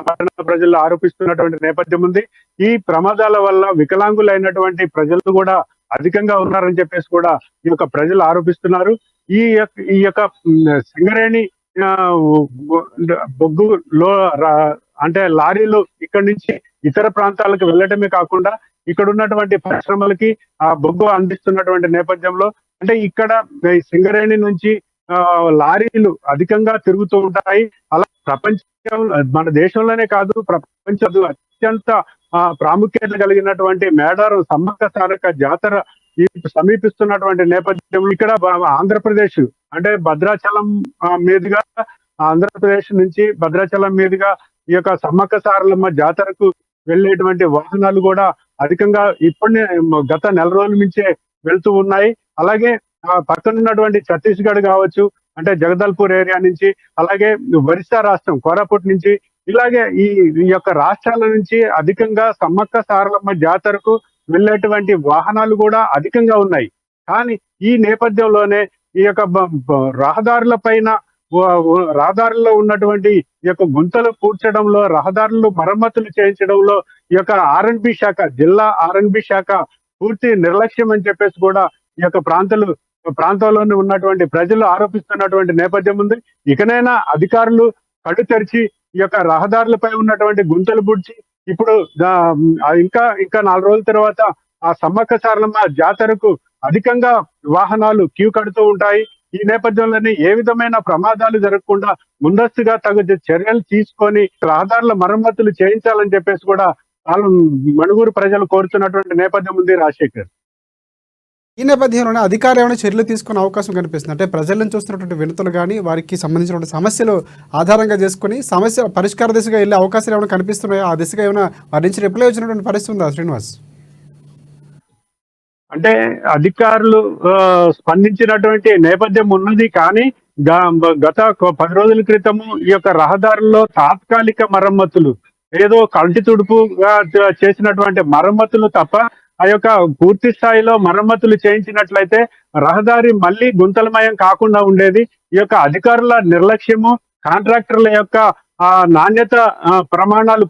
D: పట్టణ ప్రజలు ఆరోపిస్తున్నటువంటి నేపథ్యం ఉంది. ఈ ప్రమాదాల వల్ల వికలాంగులైనటువంటి ప్రజలు కూడా అధికంగా ఉన్నారని చెప్పేసి కూడా ఈ యొక్క ప్రజలు ఆరోపిస్తున్నారు. ఈ యొక్క సింగరేణి బొగ్గు అంటే లారీలు ఇక్కడ నుంచి ఇతర ప్రాంతాలకు వెళ్ళటమే కాకుండా ఇక్కడ ఉన్నటువంటి పరిశ్రమలకి ఆ బొగ్గు అందిస్తున్నటువంటి నేపథ్యంలో అంటే ఇక్కడ సింగరేణి నుంచి లారీలు అధికంగా తిరుగుతూ ఉంటాయి. అలా ప్రపంచం మన దేశంలోనే కాదు ప్రపంచం అత్యంత ప్రాముఖ్యత కలిగినటువంటి మేడారం సమ్మక్క సారక్క జాతర సమీపిస్తున్నటువంటి నేపథ్యంలో ఇక్కడ ఆంధ్రప్రదేశ్ అంటే భద్రాచలం మీదుగా ఆంధ్రప్రదేశ్ నుంచి భద్రాచలం మీదుగా ఈ యొక్క సమ్మక్క సారలమ్మ జాతరకు వెళ్ళేటువంటి వాహనాలు కూడా అధికంగా ఇప్పటినే గత నెల రోజుల నుంచే వెళ్తూ ఉన్నాయి. అలాగే పక్కన ఉన్నటువంటి ఛత్తీస్గఢ్ కావచ్చు, అంటే జగదల్పూర్ ఏరియా నుంచి, అలాగే ఒరిస్సా రాష్ట్రం కోరాపుట్ నుంచి, ఇలాగే ఈ యొక్క రాష్ట్రాల నుంచి అధికంగా సమ్మక్క సారలమ్మ జాతరకు వెళ్ళేటువంటి వాహనాలు కూడా అధికంగా ఉన్నాయి. కానీ ఈ నేపథ్యంలోనే ఈ యొక్క రహదారుల పైన రహదారుల్లో ఉన్నటువంటి ఈ యొక్క గుంతలు పూడ్చడంలో, రహదారులు మరమ్మతులు చేయించడంలో ఈ యొక్క R&B శాఖ, జిల్లా R&B శాఖ పూర్తి నిర్లక్ష్యం అని చెప్పేసి కూడా ఈ యొక్క ప్రాంతంలోనే ఉన్నటువంటి ప్రజలు ఆరోపిస్తున్నటువంటి నేపథ్యం ఉంది. ఇకనైనా అధికారులు కళ్ళు తెరిచి ఈ యొక్క రహదారులపై ఉన్నటువంటి గుంతలు పూడ్చి ఇప్పుడు ఇంకా 4 రోజుల తర్వాత ఆ సమ్మక్క సారలమ్మ జాతరకు అధికంగా వాహనాలు క్యూ కడుతూ ఉంటాయి. ఈ నేపథ్యంలోనే ఏ విధమైన ప్రమాదాలు జరగకుండా ముందస్తుగా తగు చర్యలు తీసుకొని రహదారుల మరమ్మతులు చేయించాలని చెప్పేసి కూడా వాళ్ళు మణుగూరు ప్రజలు కోరుతున్నటువంటి నేపథ్యం ఉంది. రాజశేఖర్,
A: ఈ నేపథ్యంలోనే అధికారులు ఏమైనా చర్యలు తీసుకునే అవకాశం కనిపిస్తుంది అంటే ప్రజల నుంచి వస్తున్నటువంటి వినతులు కానీ వారికి సంబంధించినటువంటి సమస్యలు ఆధారంగా చేసుకుని సమస్య పరిష్కార దిశగా వెళ్ళే అవకాశాలు ఏమైనా కనిపిస్తున్నాయో, ఆ దిశగా ఏమైనా వారి నుంచి రిప్లై వచ్చినటువంటి పరిస్థితి ఉందా శ్రీనివాస్?
D: అంటే అధికారులు స్పందించినటువంటి నేపథ్యం ఉన్నది. కానీ గత 10 రోజుల క్రితము ఈ యొక్క రహదారుల్లో తాత్కాలిక మరమ్మతులు, ఏదో కంటి తుడుపుగా చేసినటువంటి మరమ్మతులు తప్ప ఆ యొక్క పూర్తి స్థాయిలో మరమ్మతులు చేయించినట్లయితే రహదారి మళ్ళీ గుంతలమయం కాకుండా ఉండేది. ఈ యొక్క అధికారుల నిర్లక్ష్యము, కాంట్రాక్టర్ల యొక్క నాణ్యత ప్రమాణాలు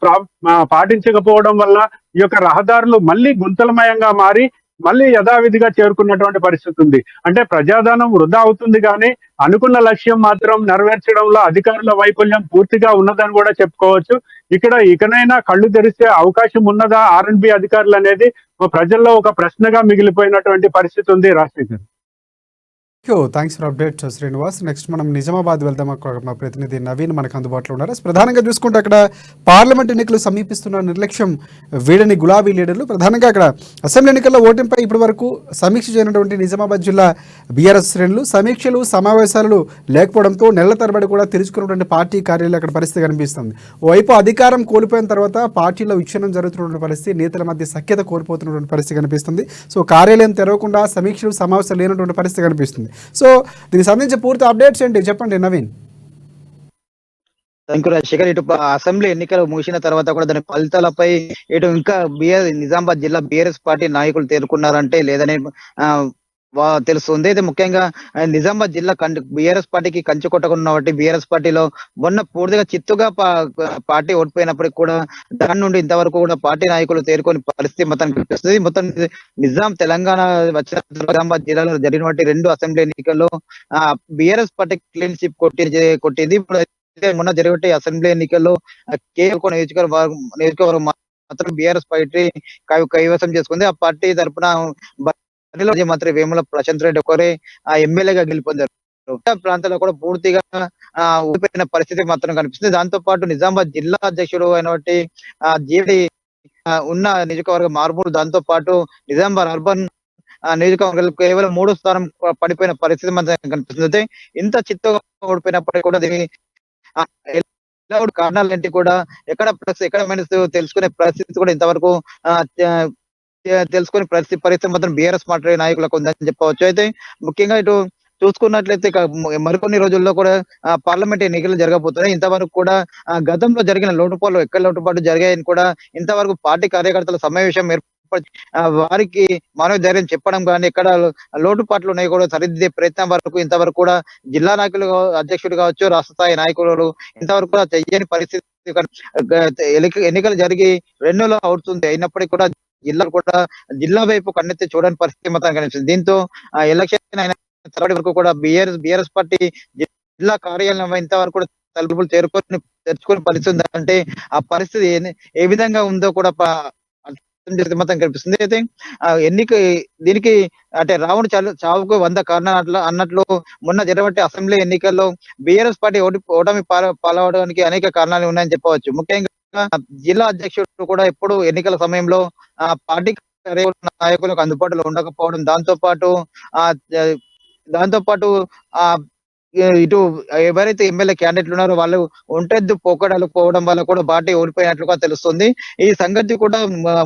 D: పాటించకపోవడం వల్ల ఈ యొక్క రహదారులు మళ్ళీ గుంతలమయంగా మారి మళ్ళీ యథావిధిగా చేరుకున్నటువంటి పరిస్థితి ఉంది. అంటే ప్రజాధనం వృధా అవుతుంది కానీ అనుకున్న లక్ష్యం మాత్రం నెరవేర్చడంలో అధికారుల వైఫల్యం పూర్తిగా ఉన్నదని కూడా చెప్పుకోవచ్చు. ఇక్కడ ఇకనైనా కళ్ళు తెరిస్తే అవకాశం ఉన్నదా ఆర్ఎండ్బి అధికారులు అనేది ప్రజల్లో ఒక ప్రశ్నగా మిగిలిపోయినటువంటి పరిస్థితి ఉంది. Rajasekhar,
A: thanks for update Srinivas. Next మనం నిజామాబాద్ వెళ్దాం. అక్కడ మా ప్రతినిధి నవీన్ మనకు అందుబాటులో ఉన్నారు. ప్రధానంగా చూసుకుంటే అక్కడ పార్లమెంట్ ఎన్నికలు సమీపిస్తున్న నిర్లక్ష్యం వీడని గులాబీ లీడర్లు ప్రధానంగా అక్కడ అసెంబ్లీ ఎన్నికల్లో ఓటింపై ఇప్పటి వరకు సమీక్ష చేయనటువంటి నిజామాబాద్ జిల్లా బీఆర్ఎస్ శ్రేణులు సమీక్షలు సమావేశాలు లేకపోవడంతో నెలల తరబడి కూడా తెరుచుకున్నటువంటి పార్టీ కార్యాలయాలు అక్కడ పరిస్థితి కనిపిస్తుంది. ఓవైపు అధికారం కోల్పోయిన తర్వాత పార్టీలో విచ్ఛిన్నం జరుగుతున్నటువంటి పరిస్థితి, నేతల మధ్య సఖ్యత కోల్పోతున్నటువంటి పరిస్థితి కనిపిస్తుంది. సో కార్యాలయం తెరవకుండా సమీక్షలు సమావేశాలు లేనటువంటి పరిస్థితి కనిపిస్తుంది. సో దీనికి సంబంధించి పూర్తి అప్డేట్స్ ఏంటి చెప్పండి నవీన్.
E: Thank you Rajasekhar. ఇటు అసెంబ్లీ ఎన్నికలు ముగిసిన తర్వాత కూడా దాని ఫలితాలపై ఇటు ఇంకా నిజామాబాద్ జిల్లా బీఆర్ఎస్ పార్టీ నాయకులు తేరుకున్నారంటే లేదని తెలుస్తుంది. అయితే ముఖ్యంగా నిజామాబాద్ జిల్లా బీఆర్ఎస్ పార్టీకి కంచి కొట్టకున్నటువంటి బీఆర్ఎస్ పార్టీలో మొన్న పూర్తిగా చిత్తుగా పార్టీ ఓడిపోయినప్పటికీ కూడా దాని నుండి ఇంతవరకు కూడా పార్టీ నాయకులు తేరుకొని పరిస్థితి మొత్తం కనిపిస్తుంది. మొత్తం తెలంగాణ వచ్చిన నిజామాబాద్ జిల్లాలో జరిగినటువంటి 2 అసెంబ్లీ ఎన్నికల్లో బీఆర్ఎస్ పార్టీ క్లీన్ స్వీప్ కొట్టింది. ఇప్పుడు మొన్న జరిగే అసెంబ్లీ ఎన్నికల్లో కేవలం నియోజకవర్గం మాత్రం బీఆర్ఎస్ పార్టీ కైవసం చేసుకుంది. ఆ పార్టీ తరఫున మంత్రి వేముల ప్రశాంత్ రెడ్డి ఒకరే ఎమ్మెల్యేగా గెలుపొందారు. ప్రాంతాల్లో కూడా పూర్తిగా ఊడిపోయిన పరిస్థితి మాత్రం కనిపిస్తుంది. దాంతో పాటు నిజామాబాద్ జిల్లా అధ్యక్షుడు అయినటువంటి జీడి ఉన్న నియోజకవర్గం మార్మూరు, దాంతో పాటు నిజామాబాద్ అర్బన్ నియోజకవర్గాలు కేవలం 3వ స్థానం పడిపోయిన పరిస్థితి మనకు కనిపిస్తుంది. ఇంత చిత్తుగా ఓడిపోయినప్పటికీ కూడా దీని కారణాలేంటి కూడా ఎక్కడ తెలుసుకునే పరిస్థితి కూడా ఇంతవరకు తెలుసుకునే పరిస్థితి మాత్రం బీఆర్ఎస్ పార్టీ నాయకులకు ఉందని చెప్పవచ్చు. అయితే ముఖ్యంగా ఇటు చూసుకున్నట్లయితే మరికొన్ని రోజుల్లో కూడా పార్లమెంట్ ఎన్నికలు జరగబోతున్నాయి. ఇంతవరకు కూడా గతంలో జరిగిన లోటుపాట్లు ఎక్కడ లోటుపాటు జరిగాయని కూడా ఇంతవరకు పార్టీ కార్యకర్తల సమావేశం వారికి మానవ ధైర్యం చెప్పడం కానీ ఎక్కడ లోటుపాట్లు ఉన్నాయి కూడా సరిదిద్దే ప్రయత్నం వరకు ఇంతవరకు కూడా జిల్లా నాయకులు అధ్యక్షుడు కావచ్చు, రాష్ట్ర స్థాయి నాయకులు ఇంతవరకు కూడా చెయ్యని పరిస్థితి. ఎన్నికలు జరిగి 2 నెలలు అవుతుంది. అయినప్పటికీ కూడా జిల్లా వైపు కన్నెత్తి చూడని పరిస్థితి మొత్తం కనిపిస్తుంది. దీంతో ఎలక్షన్ అయిన తర్వాత వరకు కూడా బీఆర్ఎస్ పార్టీ జిల్లా కార్యాలయం ఇంతవరకు కూడా తలుపులు తెరుచుకునే పరిస్థితి అంటే ఆ పరిస్థితి ఏ విధంగా ఉందో కూడా మొత్తం కనిపిస్తుంది. అయితే దీనికి అంటే రావణ చావుకు 100 కారణాలు అన్నట్లు మొన్న జరిగిన అసెంబ్లీ ఎన్నికల్లో బీఆర్ఎస్ పార్టీ ఓటమి పాలవడానికి అనేక కారణాలు ఉన్నాయని చెప్పవచ్చు. ముఖ్యంగా జిల్లా అధ్యక్షుడు కూడా ఎప్పుడు ఎన్నికల సమయంలో పార్టీ నాయకులకు అందుబాటులో ఉండకపోవడం, దాంతో పాటు ఇటు ఎవరైతే ఎమ్మెల్యే క్యాండిడేట్లు ఉన్నారో వాళ్ళు ఒంటెద్దు పోకడాలు పోవడం వల్ల కూడా పార్టీ ఓడిపోయినట్లుగా తెలుస్తుంది. ఈ సంగతి కూడా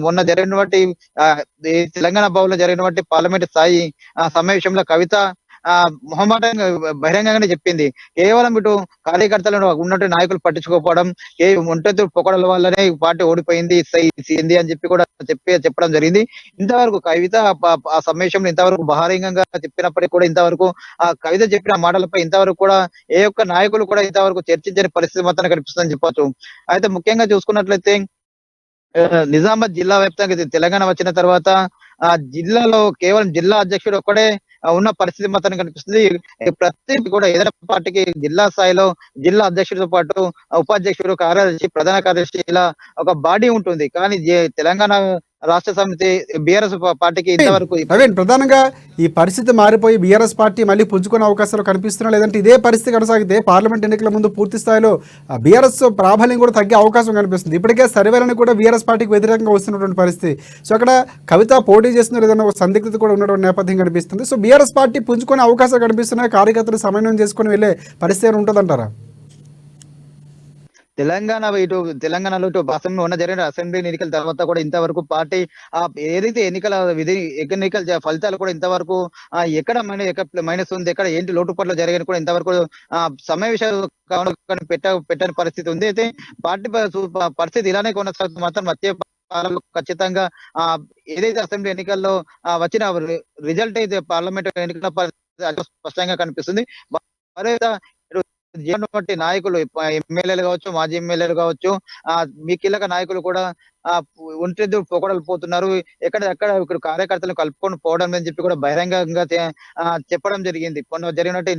E: మొన్న జరిగినటువంటి తెలంగాణ భవన్లో జరిగినటువంటి పార్లమెంట్ స్థాయి సమావేశంలో కవిత మొహమాటంగా బహిరంగంగానే చెప్పింది. కేవలం ఇటు కార్యకర్తలను ఉన్నట్టు నాయకులు పట్టించుకోకపోవడం, ఒంటెద్దు పొగడల వల్లనే పార్టీ ఓడిపోయింది అని చెప్పి కూడా చెప్పడం జరిగింది. ఇంతవరకు కవిత ఆ సమావేశంలో ఇంతవరకు బహిరంగంగా చెప్పినప్పటికీ కూడా ఇంతవరకు ఆ కవిత చెప్పిన మాటలపై ఇంతవరకు కూడా ఏ ఒక్క నాయకులు కూడా ఇంతవరకు చర్చించని పరిస్థితి మాత్రం కనిపిస్తుందని చెప్పొచ్చు. అయితే ముఖ్యంగా చూసుకున్నట్లయితే నిజామాబాద్ జిల్లా వ్యాప్తంగా తెలంగాణ వచ్చిన తర్వాత ఆ జిల్లాలో కేవలం జిల్లా అధ్యక్షుడు ఒక్కడే ఉన్న పరిస్థితి మాత్రం కనిపిస్తుంది. ప్రతి కూడా ఏదైనా పార్టీకి జిల్లా స్థాయిలో జిల్లా అధ్యక్షుడితో పాటు ఉపాధ్యక్షుడు, కార్యదర్శి, ప్రధాన కార్యదర్శి ఇలా ఒక బాడీ ఉంటుంది. కానీ తెలంగాణ రాష్ట్ర సమితి బీఆర్ఎస్ పార్టీకి ఇంతవరకు
A: ప్రధానంగా ఈ పరిస్థితి మారిపోయి బీఆర్ఎస్ పార్టీ మళ్ళీ పుంజుకునే అవకాశాలు కనిపిస్తున్నాయి. లేదంటే ఇదే పరిస్థితి కొనసాగితే పార్లమెంట్ ఎన్నికల ముందు పూర్తి స్థాయిలో బీఆర్ఎస్ ప్రాబల్యం కూడా తగ్గే అవకాశం కనిపిస్తుంది. ఇప్పటికే సర్వేలను కూడా బీఆర్ఎస్ పార్టీకి వ్యతిరేకంగా వస్తున్నటువంటి పరిస్థితి. సో అక్కడ కవిత పోటీ చేస్తున్న ఏదైనా సందిగ్ధత కూడా ఉన్నటువంటి నేపథ్యం కనిపిస్తుంది. సో బీఆర్ఎస్ పార్టీ పుంజుకునే అవకాశాలు కనిపిస్తున్నాయి. కార్యకర్తలు సమన్వయం చేసుకుని వెళ్ళే పరిస్థితి ఉంటుందంటారా?
E: తెలంగాణలో ఇటు ఉన్న జరిగిన అసెంబ్లీ ఎన్నికల తర్వాత కూడా ఇంతవరకు పార్టీ ఏదైతే ఎన్నికల ఫలితాలు కూడా ఇంతవరకు ఎక్కడ మైనస్ ఉంది, ఎక్కడ ఏంటి లోటుపాట్లు జరిగాయని కూడా ఇంతవరకు సమావేశాలు పెట్టని పరిస్థితి ఉంది. అయితే పార్టీ పరిస్థితి ఇలానే కొనసాగుతూ మాత్రం కాలంలో ఖచ్చితంగా ఆ ఏదైతే అసెంబ్లీ ఎన్నికల్లో వచ్చిన రిజల్ట్ అయితే పార్లమెంట్ ఎన్నికల స్పష్టంగా కనిపిస్తుంది. మరేత ఉన్నటువంటి నాయకులు ఎమ్మెల్యేలు కావచ్చు, మాజీ ఎమ్మెల్యేలు కావచ్చు, మీ కీలక నాయకులు కూడా ఒంటెద్దు పొగడలు పోతున్నారు. ఎక్కడ ఇక్కడ కార్యకర్తలను కలుపుకొని పోవడం అని చెప్పి కూడా బహిరంగంగా చెప్పడం జరిగింది. మొన్న జరిగినట్టు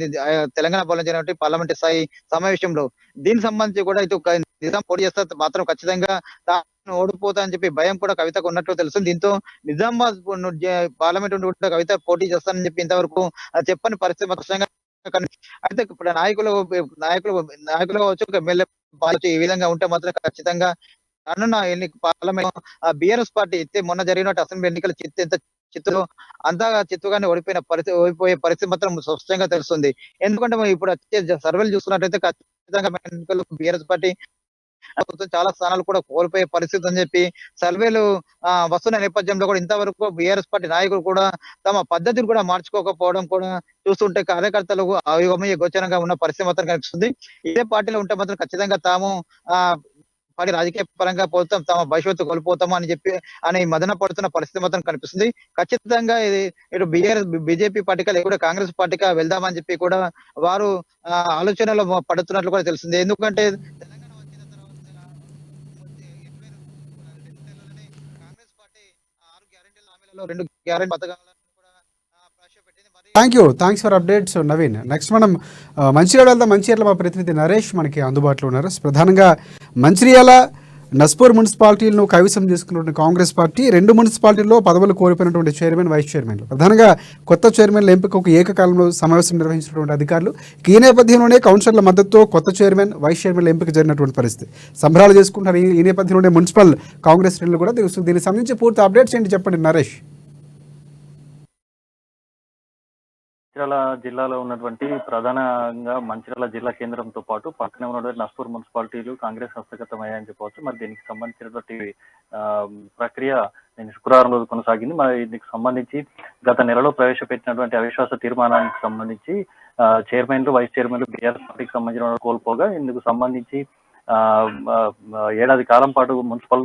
E: తెలంగాణ భవన్లో జరిగినట్టు పార్లమెంట్ స్థాయి సమావేశంలో. దీనికి సంబంధించి కూడా ఇటు నిజాం పోటీ చేస్తే మాత్రం ఖచ్చితంగా తాను ఓడిపోతా అని చెప్పి భయం కూడా కవితకు ఉన్నట్లు తెలుస్తుంది. దీంతో నిజామాబాద్ పార్లమెంట్ నుండి కూడా కవిత పోటీ చేస్తానని చెప్పి ఇంతవరకు చెప్పని పరిస్థితి స్పష్టంగా అయితే ఇప్పుడు నాయకులు కావచ్చు, ఎమ్మెల్యే కావచ్చు, ఈ విధంగా ఉంటే మాత్రం ఖచ్చితంగా రానున్న పార్లమెంట్ బిఆర్ఎస్ పార్టీ మొన్న జరిగినట్టు అసెంబ్లీ ఎన్నికల చిత్తులో అంతగా చిత్తుగానే ఓడిపోయే పరిస్థితి మాత్రం స్పష్టంగా తెలుస్తుంది. ఎందుకంటే ఇప్పుడు వచ్చే సర్వేలు చూసుకున్నట్లయితే ఖచ్చితంగా ఎన్నికలు బిఆర్ఎస్ పార్టీ చాలా స్థానాలు కూడా కోల్పోయే పరిస్థితి అని చెప్పి సర్వేలు వస్తున్న నేపథ్యంలో కూడా ఇంతవరకు బిఆర్ఎస్ పార్టీ నాయకులు కూడా తమ పద్ధతిని కూడా మార్చుకోకపోవడం కూడా చూస్తుంటే కార్యకర్తలు అయోమయ గోచరంగా ఉన్న పరిస్థితి మాత్రం కనిపిస్తుంది. ఇదే పార్టీలో ఉంటే మాత్రం ఖచ్చితంగా తాము పార్టీ రాజకీయ పరంగా పోతాం, తమ భవిష్యత్తు కోల్పోతాము అని చెప్పి మదన పడుతున్న పరిస్థితి మాత్రం కనిపిస్తుంది. ఖచ్చితంగా ఇది ఇటు బీజేపీ పార్టీగా లేకుంటే కాంగ్రెస్ పార్టీగా వెళ్దామని చెప్పి కూడా వారు ఆలోచనలో పడుతున్నట్లు కూడా తెలుస్తుంది. ఎందుకంటే కాంగ్రెస్ పార్టీ 6 గ్యారెంటీల హామీలలో 2 గ్యారెంటీ పథకాలను కూడా ప్రవేశపెట్టింది.
A: Thanks for updates Naveen. Next మనం మంచిర్యాల వెళ్దాం. మంచిర్యాల మా ప్రతినిధి నరేష్ మనకి అందుబాటులో ఉన్నారు. ప్రధానంగా మంచిర్యాల నస్పూర్ మున్సిపాలిటీలను కైవసం చేసుకున్నటువంటి కాంగ్రెస్ పార్టీ 2 మున్సిపాలిటీల్లో పదవులు కోల్పోయినటువంటి చైర్మన్, వైస్ చైర్మన్లు, ప్రధానంగా కొత్త చైర్మన్ల ఎంపికకు ఏకకాలంలో సమావేశం నిర్వహించినటువంటి అధికారులు. ఈ నేపథ్యంలోనే కౌన్సిలర్ల మద్దతుతో కొత్త చైర్మన్, వైస్ చైర్మన్ల ఎంపిక జరిగినటువంటి పరిస్థితి. సంబరాలు చేసుకుంటారు. ఈ నేపథ్యంలోనే మున్సిపల్ కాంగ్రెస్ శ్రేణులు కూడా తెలుస్తుంది. దీనికి సంబంధించి పూర్తి అప్డేట్స్ ఏంటి చెప్పండి నరేష్.
F: మంచిర్యాల జిల్లాలో ఉన్నటువంటి ప్రధానంగా మంచిర్యాల జిల్లా కేంద్రంతో పాటు పక్కనే ఉన్నటువంటి నస్పూర్ మున్సిపాలిటీలు కాంగ్రెస్ హస్తగతమయ్యాయని చెప్పవచ్చు. మరి దీనికి సంబంధించినటువంటి ప్రక్రియ నేను శుక్రవారం రోజు కొనసాగింది. మరి దీనికి సంబంధించి గత నెలలో ప్రవేశపెట్టినటువంటి అవిశ్వాస తీర్మానానికి సంబంధించి చైర్మన్లు, వైస్ చైర్మన్లు బీఆర్ఎస్ పార్టీకి సంబంధించిన కోల్పోగా ఇందుకు సంబంధించి ఏడాది కాలం పాటు మున్సిపల్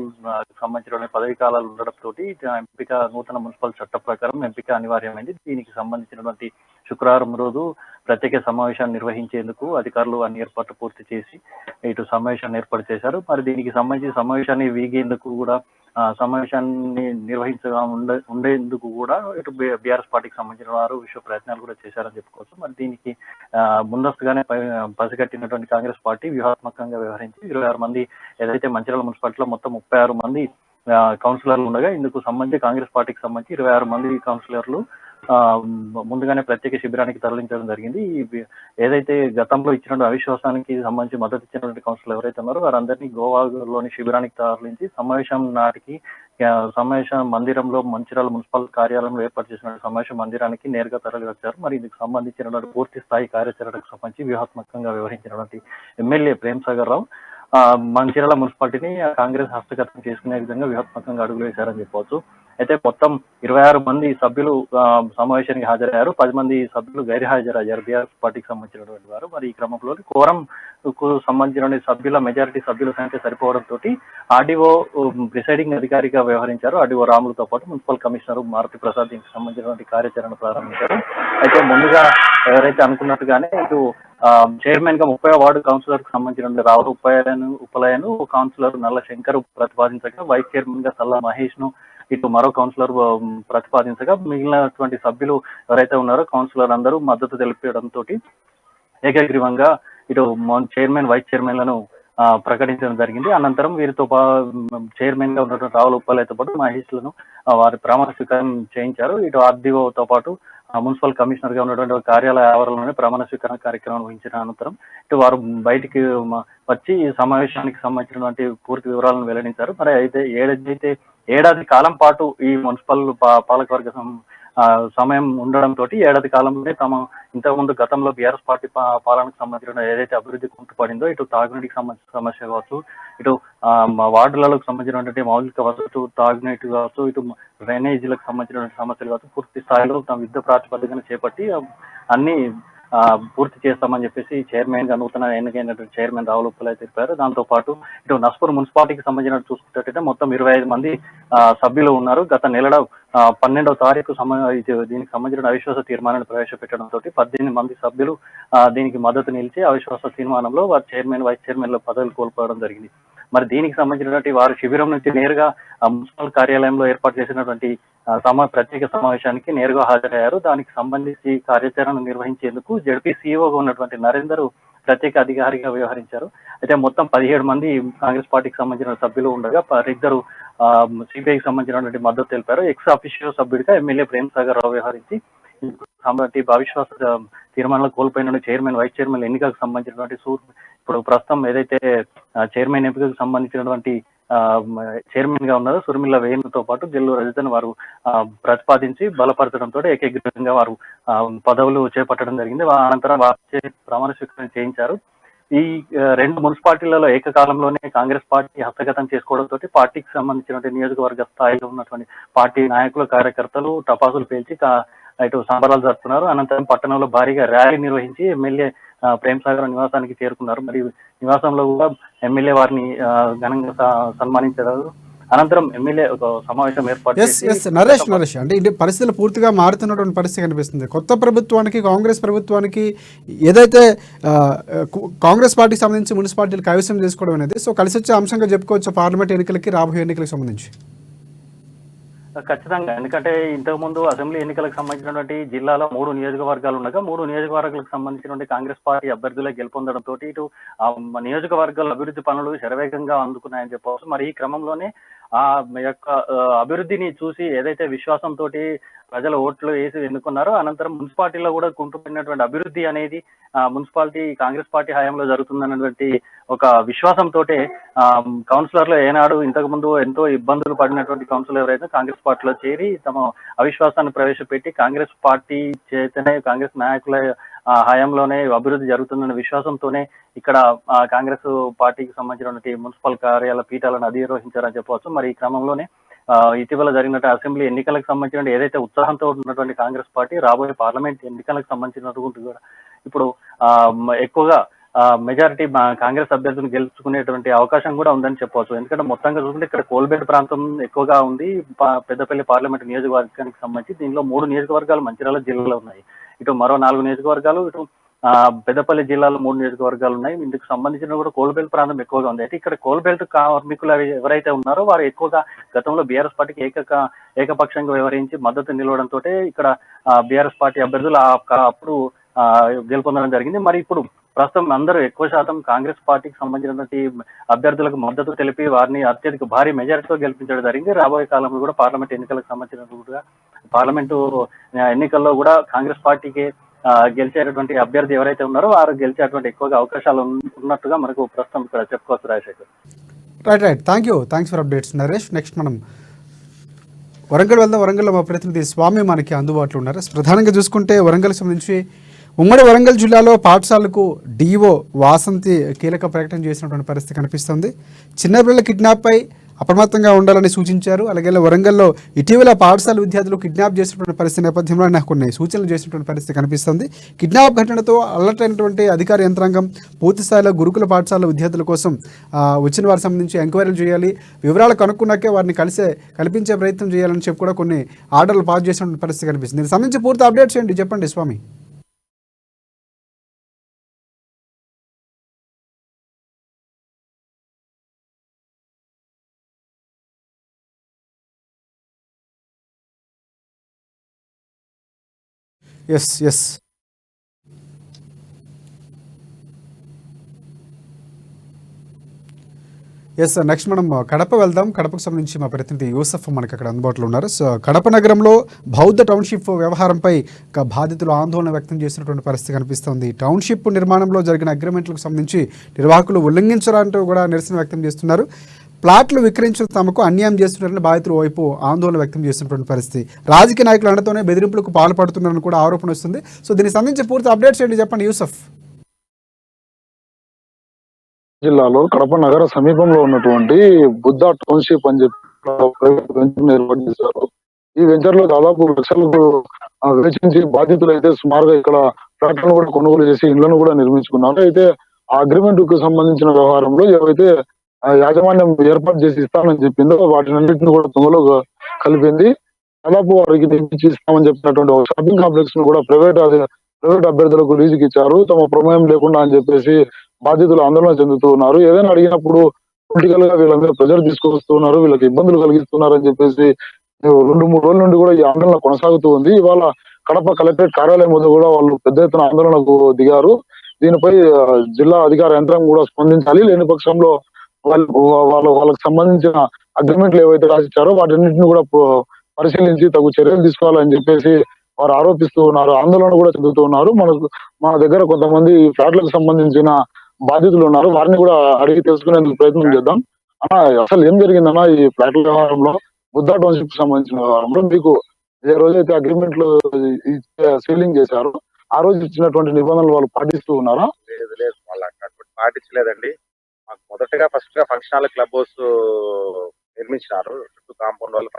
F: సంబంధించిన పదవి కాలాలు ఉండడంతో ఎంపిక నూతన మున్సిపల్ చట్ట ప్రకారం ఎంపిక అనివార్యమైంది. దీనికి సంబంధించినటువంటి శుక్రవారం రోజు ప్రత్యేక సమావేశాన్ని నిర్వహించేందుకు అధికారులు అన్ని ఏర్పాట్లు పూర్తి చేసి ఇటు సమావేశాన్ని ఏర్పాటు చేశారు. మరి దీనికి సంబంధించి సమావేశాన్ని వీగేందుకు కూడా సమావేశాన్ని ఉండేందుకు కూడా ఇటు బీఆర్ఎస్ పార్టీకి సంబంధించిన వారు విశ్వ ప్రయత్నాలు కూడా చేశారని చెప్పుకోవచ్చు. మరి దీనికి ముందస్తుగానే పసిగట్టినటువంటి కాంగ్రెస్ పార్టీ వ్యూహాత్మకంగా వ్యవహరించి 26 మంది ఏదైతే మంచిర్యాల మున్సిపాలిటీలో మొత్తం 36 మంది కౌన్సిలర్లు ఉండగా ఇందుకు సంబంధించి కాంగ్రెస్ పార్టీకి సంబంధించి 26 మంది కౌన్సిలర్లు ముందుగానే ప్రత్యేక శిబిరానికి తరలించడం జరిగింది. ఏదైతే గతంలో ఇచ్చినటువంటి అవిశ్వాసానికి సంబంధించి మద్దతు ఇచ్చినటువంటి కౌన్సిలర్ ఎవరైతే ఉన్నారో వారందరినీ గోవాలోని శిబిరానికి తరలించి సమావేశం నాటికి సమావేశ మందిరంలో మంచిర్యాల మున్సిపల్ కార్యాలయంలో ఏర్పాటు చేసిన సమావేశ మందిరానికి నేరుగా తరలి వచ్చారు. మరి ఇందుకు సంబంధించినటువంటి పూర్తి స్థాయి కార్యాచరణకు సంబంధించి వ్యూహాత్మకంగా వ్యవహరించినటువంటి ఎమ్మెల్యే ప్రేమ్ సాగర్ రావు మంచిర్యాల మున్సిపాలిటీని కాంగ్రెస్ హస్తగతం చేసుకునే విధంగా వ్యూహాత్మకంగా అడుగులు వేశారని చెప్పవచ్చు. అయితే మొత్తం 26 మంది సభ్యులు సమావేశానికి హాజరయ్యారు. 10 మంది సభ్యులు గైర్ హాజరయ్యారు బీఆర్ఎస్ పార్టీకి సంబంధించినటువంటి వారు. మరి ఈ క్రమంలో కోరంకు సంబంధించిన సభ్యుల మెజారిటీ సభ్యుల సంఖ్య సరిపోవడంతో ఆర్డీఓ ప్రిసైడింగ్ అధికారిగా వ్యవహరించారు. ఆర్డీఓ రాములతో పాటు మున్సిపల్ కమిషనర్ మారుతి ప్రసాద్ దీనికి సంబంధించినటువంటి కార్యాచరణ ప్రారంభించారు. అయితే ముందుగా ఎవరైతే అనుకున్నట్టుగానే ఇటు చైర్మన్ గా 30వ వార్డు కౌన్సిలర్ కు సంబంధించిన రావు ఉపలయను కౌన్సిలర్ నల్ల శంకర్ ప్రతిపాదించగా, వైస్ చైర్మన్ గా సల్లా మహేష్ ను ఇటు మరో కౌన్సిలర్ ప్రతిపాదించగా మిగిలినటువంటి సభ్యులు ఎవరైతే ఉన్నారో కౌన్సిలర్ అందరూ మద్దతు తెలిపడంతో ఏకగ్రీవంగా ఇటు చైర్మన్, వైస్ చైర్మన్లను ప్రకటించడం జరిగింది. అనంతరం వీరితో చైర్మన్ గా ఉన్నటువంటి రావుల ఉప్పలతో పాటు మహేష్లను వారి ప్రమాణ స్వీకారం చేయించారు. ఇటు ఆర్డీఓతో పాటు మున్సిపల్ కమిషనర్ గా ఉన్నటువంటి కార్యాలయ ఆవరణలోనే ప్రమాణ స్వీకరణ కార్యక్రమం వహించిన అనంతరం ఇటు వారు బయటికి వచ్చి సమావేశానికి సంబంధించినటువంటి పూర్తి వివరాలను వెల్లడించారు. మరి అయితే ఏడాది కాలం పాటు ఈ మున్సిపల్ పాలకవర్గ సమయం ఉండడంతో ఏడాది కాలంలోనే తమ ఇంతకుముందు గతంలో బీఆర్ఎస్ పార్టీ పాలనకు సంబంధించిన ఏదైతే అభివృద్ధి కుంటుపడిందో ఇటు తాగునీటికి సంబంధించిన సమస్య కావచ్చు, ఇటు వార్డులకు సంబంధించినటువంటి మౌలిక వసతులు, తాగునీటి కావచ్చు, ఇటు డ్రైనేజీలకు సంబంధించినటువంటి సమస్యలు కావచ్చు పూర్తి స్థాయిలో తమ యుద్ధ ప్రాతిపదికన చేపట్టి అన్ని పూర్తి చేస్తామని చెప్పేసి చైర్మన్ గా నూతన ఎన్నికైనటువంటి చైర్మన్ రావుల ఉప్పలయ్య తెలిపారు. దాంతో పాటు ఇటు నస్పూర్ మున్సిపాలిటీకి సంబంధించిన చూసుకున్నట్టయితే మొత్తం 25 మంది సభ్యులు ఉన్నారు. గత నెల 12వ తారీఖు దీనికి సంబంధించిన అవిశ్వాస తీర్మానాన్ని ప్రవేశపెట్టడంతో 18 మంది సభ్యులు దీనికి మద్దతు నిలిచి అవిశ్వాస తీర్మానంలో వారు చైర్మన్ వైస్ చైర్మన్ లో పదవులు కోల్పోవడం జరిగింది. మరి దీనికి సంబంధించినటువంటి వారు శిబిరం నుంచి నేరుగా మున్సిపల్ కార్యాలయంలో ఏర్పాటు చేసినటువంటి ప్రత్యేక సమావేశానికి నేరుగా హాజరయ్యారు. దానికి సంబంధించి కార్యాచరణ నిర్వహించేందుకు జడ్పీ సీఈఓగా ఉన్నటువంటి నరేందర్ ప్రత్యేక అధికారిగా వ్యవహరించారు. అయితే మొత్తం 17 మంది కాంగ్రెస్ పార్టీకి సంబంధించిన సభ్యులు ఉండగా 2 సిపిఐకి సంబంధించినటువంటి మద్దతు తెలిపారు. ఎక్స్ అఫీషియో సభ్యుడిగా ఎమ్మెల్యే ప్రేమ్ సాగర్ రావు వ్యవహరించి అవిశ్వాస తీర్మానంలో కోల్పోయిన చైర్మన్ వైస్ చైర్మన్ ఎన్నికలకు సంబంధించినటువంటి ఇప్పుడు ప్రస్తుతం ఏదైతే చైర్మన్ ఎంపికకు సంబంధించినటువంటి చైర్మన్ గా ఉన్నారో సుర్మిల వేణుతో పాటు జల్లు రజితను వారు ప్రతిపాదించి బలపరచడంతో ఏకగ్రీవంగా వారు పదవులు చేపట్టడం జరిగింది. అనంతరం వారి ప్రమాణ స్వీకారం చేయించారు. ఈ 2 మున్సిపాలిటీలలో ఏకకాలంలోనే కాంగ్రెస్ పార్టీ హస్తగతం చేసుకోవడంతో పార్టీకి సంబంధించినటువంటి నియోజకవర్గ స్థాయిలో ఉన్నటువంటి పార్టీ నాయకులు కార్యకర్తలు టపాసులు పేల్చి ఇటు సంబరాలు జరుపుతున్నారు. అనంతరం పట్టణంలో భారీగా ర్యాలీ నిర్వహించి ఎమ్మెల్యే ప్రేమ్ సాగర్ నివాసానికి చేరుకున్నారు. మరి నివాసంలో కూడా ఎమ్మెల్యే వారిని ఘనంగా సన్మానించారు. అనంతరం ఎమ్మెల్యే ఒక సమావేశం ఏర్పాటు చేసి
A: నరేష్ అంటే పరిస్థితులు పూర్తిగా మారుతున్నటువంటి పరిస్థితి కనిపిస్తుంది. కొత్త ప్రభుత్వానికి కాంగ్రెస్ ప్రభుత్వానికి ఏదైతే కాంగ్రెస్ పార్టీకి సంబంధించి మున్సిపాలిటీలు కైవసం చేసుకోవడం అనేది సో కలిసి వచ్చే అంశంగా చెప్పుకోవచ్చు పార్లమెంట్ ఎన్నికలకి రాబోయే ఎన్నికలకు సంబంధించి.
F: ఖచ్చితంగా, ఎందుకంటే ఇంతకు ముందు అసెంబ్లీ ఎన్నికలకు సంబంధించినటువంటి జిల్లాలో 3 నియోజకవర్గాలు ఉండగా 3 నియోజకవర్గాలకు సంబంధించినటువంటి కాంగ్రెస్ పార్టీ అభ్యర్థులే గెలుపొందడంతో ఇటు నియోజకవర్గాల అభివృద్ధి పనులు శరవేగంగా అందుకున్నాయని చెప్పవచ్చు. మరి ఈ క్రమంలోనే ఆ యొక్క అభివృద్ధిని చూసి ఏదైతే విశ్వాసంతో ప్రజల ఓట్లు వేసి ఎన్నుకున్నారో అనంతరం మున్సిపాలిటీలో కూడా కుంటుపడినటువంటి అభివృద్ధి అనేది మున్సిపాలిటీ కాంగ్రెస్ పార్టీ హయాంలో జరుగుతుందన్నటువంటి ఒక విశ్వాసంతో కౌన్సిలర్లు ఏనాడు ఇంతకు ముందు ఎంతో ఇబ్బందులు పడినటువంటి కౌన్సిలర్ ఎవరైతే కాంగ్రెస్ పార్టీలో చేరి తమ అవిశ్వాసాన్ని ప్రవేశపెట్టి కాంగ్రెస్ పార్టీ చేతనే కాంగ్రెస్ నాయకుల హయాంలోనే అభివృద్ధి జరుగుతుందన్న విశ్వాసంతోనే ఇక్కడ కాంగ్రెస్ పార్టీకి సంబంధించినటువంటి మున్సిపల్ కార్యాలయ పీఠాలను అధిరోహించారని చెప్పవచ్చు. మరి ఈ క్రమంలోనే ఇటీవల జరిగినట్టు అసెంబ్లీ ఎన్నికలకు సంబంధించిన ఏదైతే ఉత్సాహంతో ఉన్నటువంటి కాంగ్రెస్ పార్టీ రాబోయే పార్లమెంట్ ఎన్నికలకు సంబంధించినటువంటి కూడా ఇప్పుడు ఎక్కువగా మెజారిటీ కాంగ్రెస్ అభ్యర్థులను గెలుచుకునేటువంటి అవకాశం కూడా ఉందని చెప్పవచ్చు. ఎందుకంటే మొత్తంగా చూసుకుంటే ఇక్కడ కోల్బేట్ ప్రాంతం ఎక్కువగా ఉంది. పెద్దపల్లి పార్లమెంట్ నియోజకవర్గానికి సంబంధించి దీనిలో 3 నియోజకవర్గాలు మంచిర్యాల జిల్లాలో ఉన్నాయి. ఇటు మరో 4 నియోజకవర్గాలు, ఇటు పెద్దపల్లి జిల్లాలో 3 నియోజకవర్గాలు ఉన్నాయి. ఇందుకు సంబంధించిన కూడా కోల్బెల్ట్ ప్రాంతం ఎక్కువగా ఉంది. అయితే ఇక్కడ కోల్బెల్ట్ కార్మికులు ఎవరైతే ఉన్నారో వారు ఎక్కువగా గతంలో బీఆర్ఎస్ పార్టీకి ఏకపక్షంగా వ్యవహరించి మద్దతు నిలవడంతో ఇక్కడ బీఆర్ఎస్ పార్టీ అభ్యర్థులు అప్పుడు గెలుపొందడం జరిగింది. మరి ఇప్పుడు ప్రస్తుతం అందరూ ఎక్కువ శాతం కాంగ్రెస్ పార్టీకి సంబంధించినటువంటి అభ్యర్థులకు మద్దతు తెలిపి వారిని అత్యధిక భారీ మెజారిటీతో గెలిపించడం జరిగింది. రాబోయే కాలంలో కూడా పార్లమెంట్ ఎన్నికలకు సంబంధించినట్టుగా పార్లమెంటు ఎన్నికల్లో కూడా కాంగ్రెస్ పార్టీకి గెలిచేటటువంటి అభ్యర్థి ఎవరైతే ఉన్నారో వారు గెలిచేటువంటి ఎక్కువగా అవకాశాలు ఉన్నట్టుగా మనకు ప్రస్తుతం ఇక్కడ చెప్పుకోవచ్చు. Rajasekhar
A: right thanks for updates Naresh. Next మనం వరంగల్ వెళ్దాం. వరంగల్లో మా ప్రతినిధి స్వామి మనకి అందుబాటులో ఉన్నారు. ప్రధానంగా చూసుకుంటే వరంగల్ సంబంధించి ఉమ్మడి వరంగల్ జిల్లాలో పాఠశాలకు డిఓ వాసంతి కీలక ప్రకటన చేసినటువంటి పరిస్థితి కనిపిస్తుంది. చిన్నపిల్లల కిడ్నాప్పై అప్రమత్తంగా ఉండాలని సూచించారు. అలాగే వరంగల్లో ఇటీవల పాఠశాల విద్యార్థులు కిడ్నాప్ చేసినటువంటి పరిస్థితి నేపథ్యంలో నాకు కొన్ని సూచనలు చేసినటువంటి పరిస్థితి కనిపిస్తుంది. కిడ్నాప్ ఘటనతో అలర్ట్ అయినటువంటి అధికార యంత్రాంగం పూర్తి స్థాయిలో గురుకుల పాఠశాల విద్యార్థుల కోసం వచ్చిన వారికి సంబంధించి ఎంక్వైరీలు చేయాలి, వివరాలు కనుక్కున్నాకే వారిని కల్పించే ప్రయత్నం చేయాలని చెప్పి కూడా కొన్ని ఆర్డర్లు పాస్ చేసినటువంటి పరిస్థితి కనిపిస్తుంది. దీనికి సంబంధించి పూర్తి అప్డేట్స్ ఏంటి చెప్పండి స్వామి. ఎస్ నెక్స్ట్ మనం కడప వెళ్దాం. కడపకు సంబంధించి మా ప్రతినిధి యూసఫ్ మనకి అక్కడ అందుబాటులో ఉన్నారు. సో కడప నగరంలో బౌద్ధ టౌన్షిప్ వ్యవహారంపై బాధితులు ఆందోళన వ్యక్తం చేసినటువంటి పరిస్థితి కనిపిస్తుంది. టౌన్షిప్ నిర్మాణంలో జరిగిన అగ్రిమెంట్లకు సంబంధించి నిర్వాహకులు ఉల్లంఘించారంటూ కూడా నిరసన వ్యక్తం చేస్తున్నారు. ప్లాట్లు విక్రయించిన తమకు అన్యాయం చేస్తున్నారని బాధితుల వైపు ఆందోళన వ్యక్తం చేస్తున్నటువంటి పరిస్థితి. రాజకీయ నాయకుల అండతోనే బెదిరింపులకు పాల్పడుతున్నారని కూడా ఆరోపణ వస్తుంది. సో దీనికి సంబంధించి పూర్తి అప్డేట్స్ ఏంటి చెప్పండి యూసఫ్.
G: జిల్లాలో కడప నగర సమీపంలో ఉన్నటువంటి బుద్ధ టౌన్షిప్ అని చెప్పి ఏర్పాటు చేశారు. ఈ వెంచర్ లో దాదాపు లక్షలకు వెచ్చించి బాధితులు అయితే సుమారుగా ఇక్కడ ఫ్లాట్లను కూడా కొనుగోలు చేసి ఇళ్లను కూడా నిర్మించుకున్నారు. అయితే ఆ అగ్రిమెంట్ కు సంబంధించిన వ్యవహారంలో ఏవైతే యాజమాన్యం ఏర్పాటు చేసి ఇస్తామని చెప్పిందో వాటినన్నింటిని కూడా తుంగలో కలిపింది. దాదాపు వారికి నిర్మించి ఇస్తామని చెప్పినటువంటి ఒక షాపింగ్ కాంప్లెక్స్ ను కూడా ప్రైవేట్ అభ్యర్థులకు లీజుకి ఇచ్చారు తమ ప్రమేయం లేకుండా అని చెప్పేసి బాధితులు ఆందోళన చెందుతూ ఉన్నారు. ఏదైనా అడిగినప్పుడు పొలిటికల్ గా వీళ్ళ మీద ప్రెజర్ తీసుకొస్తున్నారు, వీళ్ళకి ఇబ్బందులు కలిగిస్తున్నారు అని చెప్పేసి 2-3 రోజుల నుండి కూడా ఈ ఆందోళన కొనసాగుతూ ఉంది. ఇవాళ కడప కలెక్టరేట్ కార్యాలయం వద్ద కూడా వాళ్ళు పెద్ద ఎత్తున ఆందోళనకు దిగారు. దీనిపై జిల్లా అధికార యంత్రం కూడా స్పందించాలి, లేని పక్షంలో వాళ్ళకు సంబంధించిన అగ్రిమెంట్లు ఏవైతే రాసిచ్చారో వాటన్నింటిని కూడా పరిశీలించి తగు చర్యలు తీసుకోవాలని చెప్పేసి వారు ఆరోపిస్తూ ఉన్నారు, ఆందోళన కూడా చెందుతూ ఉన్నారు. మన దగ్గర కొంతమంది ఫ్లాట్లకు సంబంధించిన బాధితులు ఉన్నారు, వారిని కూడా అడిగి తెలుసుకునేందుకు ప్రయత్నం చేద్దాం. అసలు ఏం జరిగిందన్నా ఈ ఫ్లాట్ల వ్యవహారంలో, బుద్ధా టౌన్షిప్ సంబంధించిన వ్యవహారంలో మీకు ఏ రోజైతే అగ్రిమెంట్లు సీలింగ్ చేశారో ఆ రోజు ఇచ్చినటువంటి నిబంధనలు వాళ్ళు పాటిస్తూ ఉన్నారా?
H: లేదు, వాళ్ళు అటువంటి పాటించలేదండి. మాకు మొదటగా ఫస్ట్ గా ఫంక్షన్ హాల్ క్లబ్ హౌస్ నిర్మించినారు, చుట్టూ కాంపౌండ్ వాళ్ళు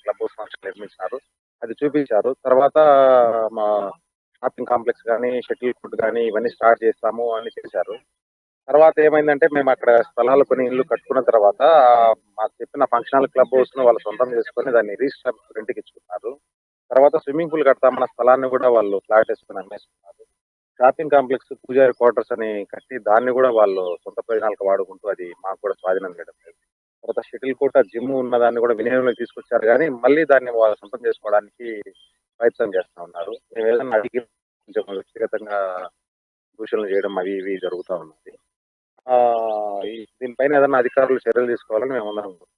H: క్లబ్ హౌస్ ఫంక్షన్ నిర్మించినారు, అది చూపించారు. తర్వాత మా షాపింగ్ కాంప్లెక్స్ కానీ షటిల్ కోర్ట్ కానీ ఇవన్నీ స్టార్ట్ చేస్తాము అని చేశారు. తర్వాత ఏమైందంటే మేము అక్కడ స్థలాలు కొన్ని ఇల్లు కట్టుకున్న తర్వాత మాకు చెప్పిన ఫంక్షన్ హాల్ క్లబ్ హౌస్ ను వాళ్ళు సొంతం చేసుకుని దాన్ని రిజిస్టర్ రెంట్కి ఇచ్చుకున్నారు. తర్వాత స్విమ్మింగ్ పూల్ కడతామన్న స్థలాన్ని కూడా వాళ్ళు ఫ్లాట్ వేసుకుని అమ్మేసుకున్నారు. షాపింగ్ కాంప్లెక్స్ పూజారి క్వార్టర్స్ అని కట్టి దాన్ని కూడా వాళ్ళు సొంత ప్రయోజనాలకు వాడుకుంటూ అది మాకు కూడా స్వాధీనం చేయడం లేదు. తర్వాత షటిల్ కోర్ట్ జిమ్ ఉన్న దాన్ని కూడా వినియోగంలోకి తీసుకొచ్చారు, కానీ మళ్ళీ దాన్ని వాళ్ళు సొంతం చేసుకోవడానికి ప్రయత్నం చేస్తా ఉన్నారు. మేము ఏదైనా అడిగి కొంచెం వ్యక్తిగతంగా దూషణలు చేయడం అవి ఇవి జరుగుతూ ఉన్నది. దీనిపైన ఏదైనా అధికారులు చర్యలు తీసుకోవాలని మేము అందరం కోరుకుంటాం.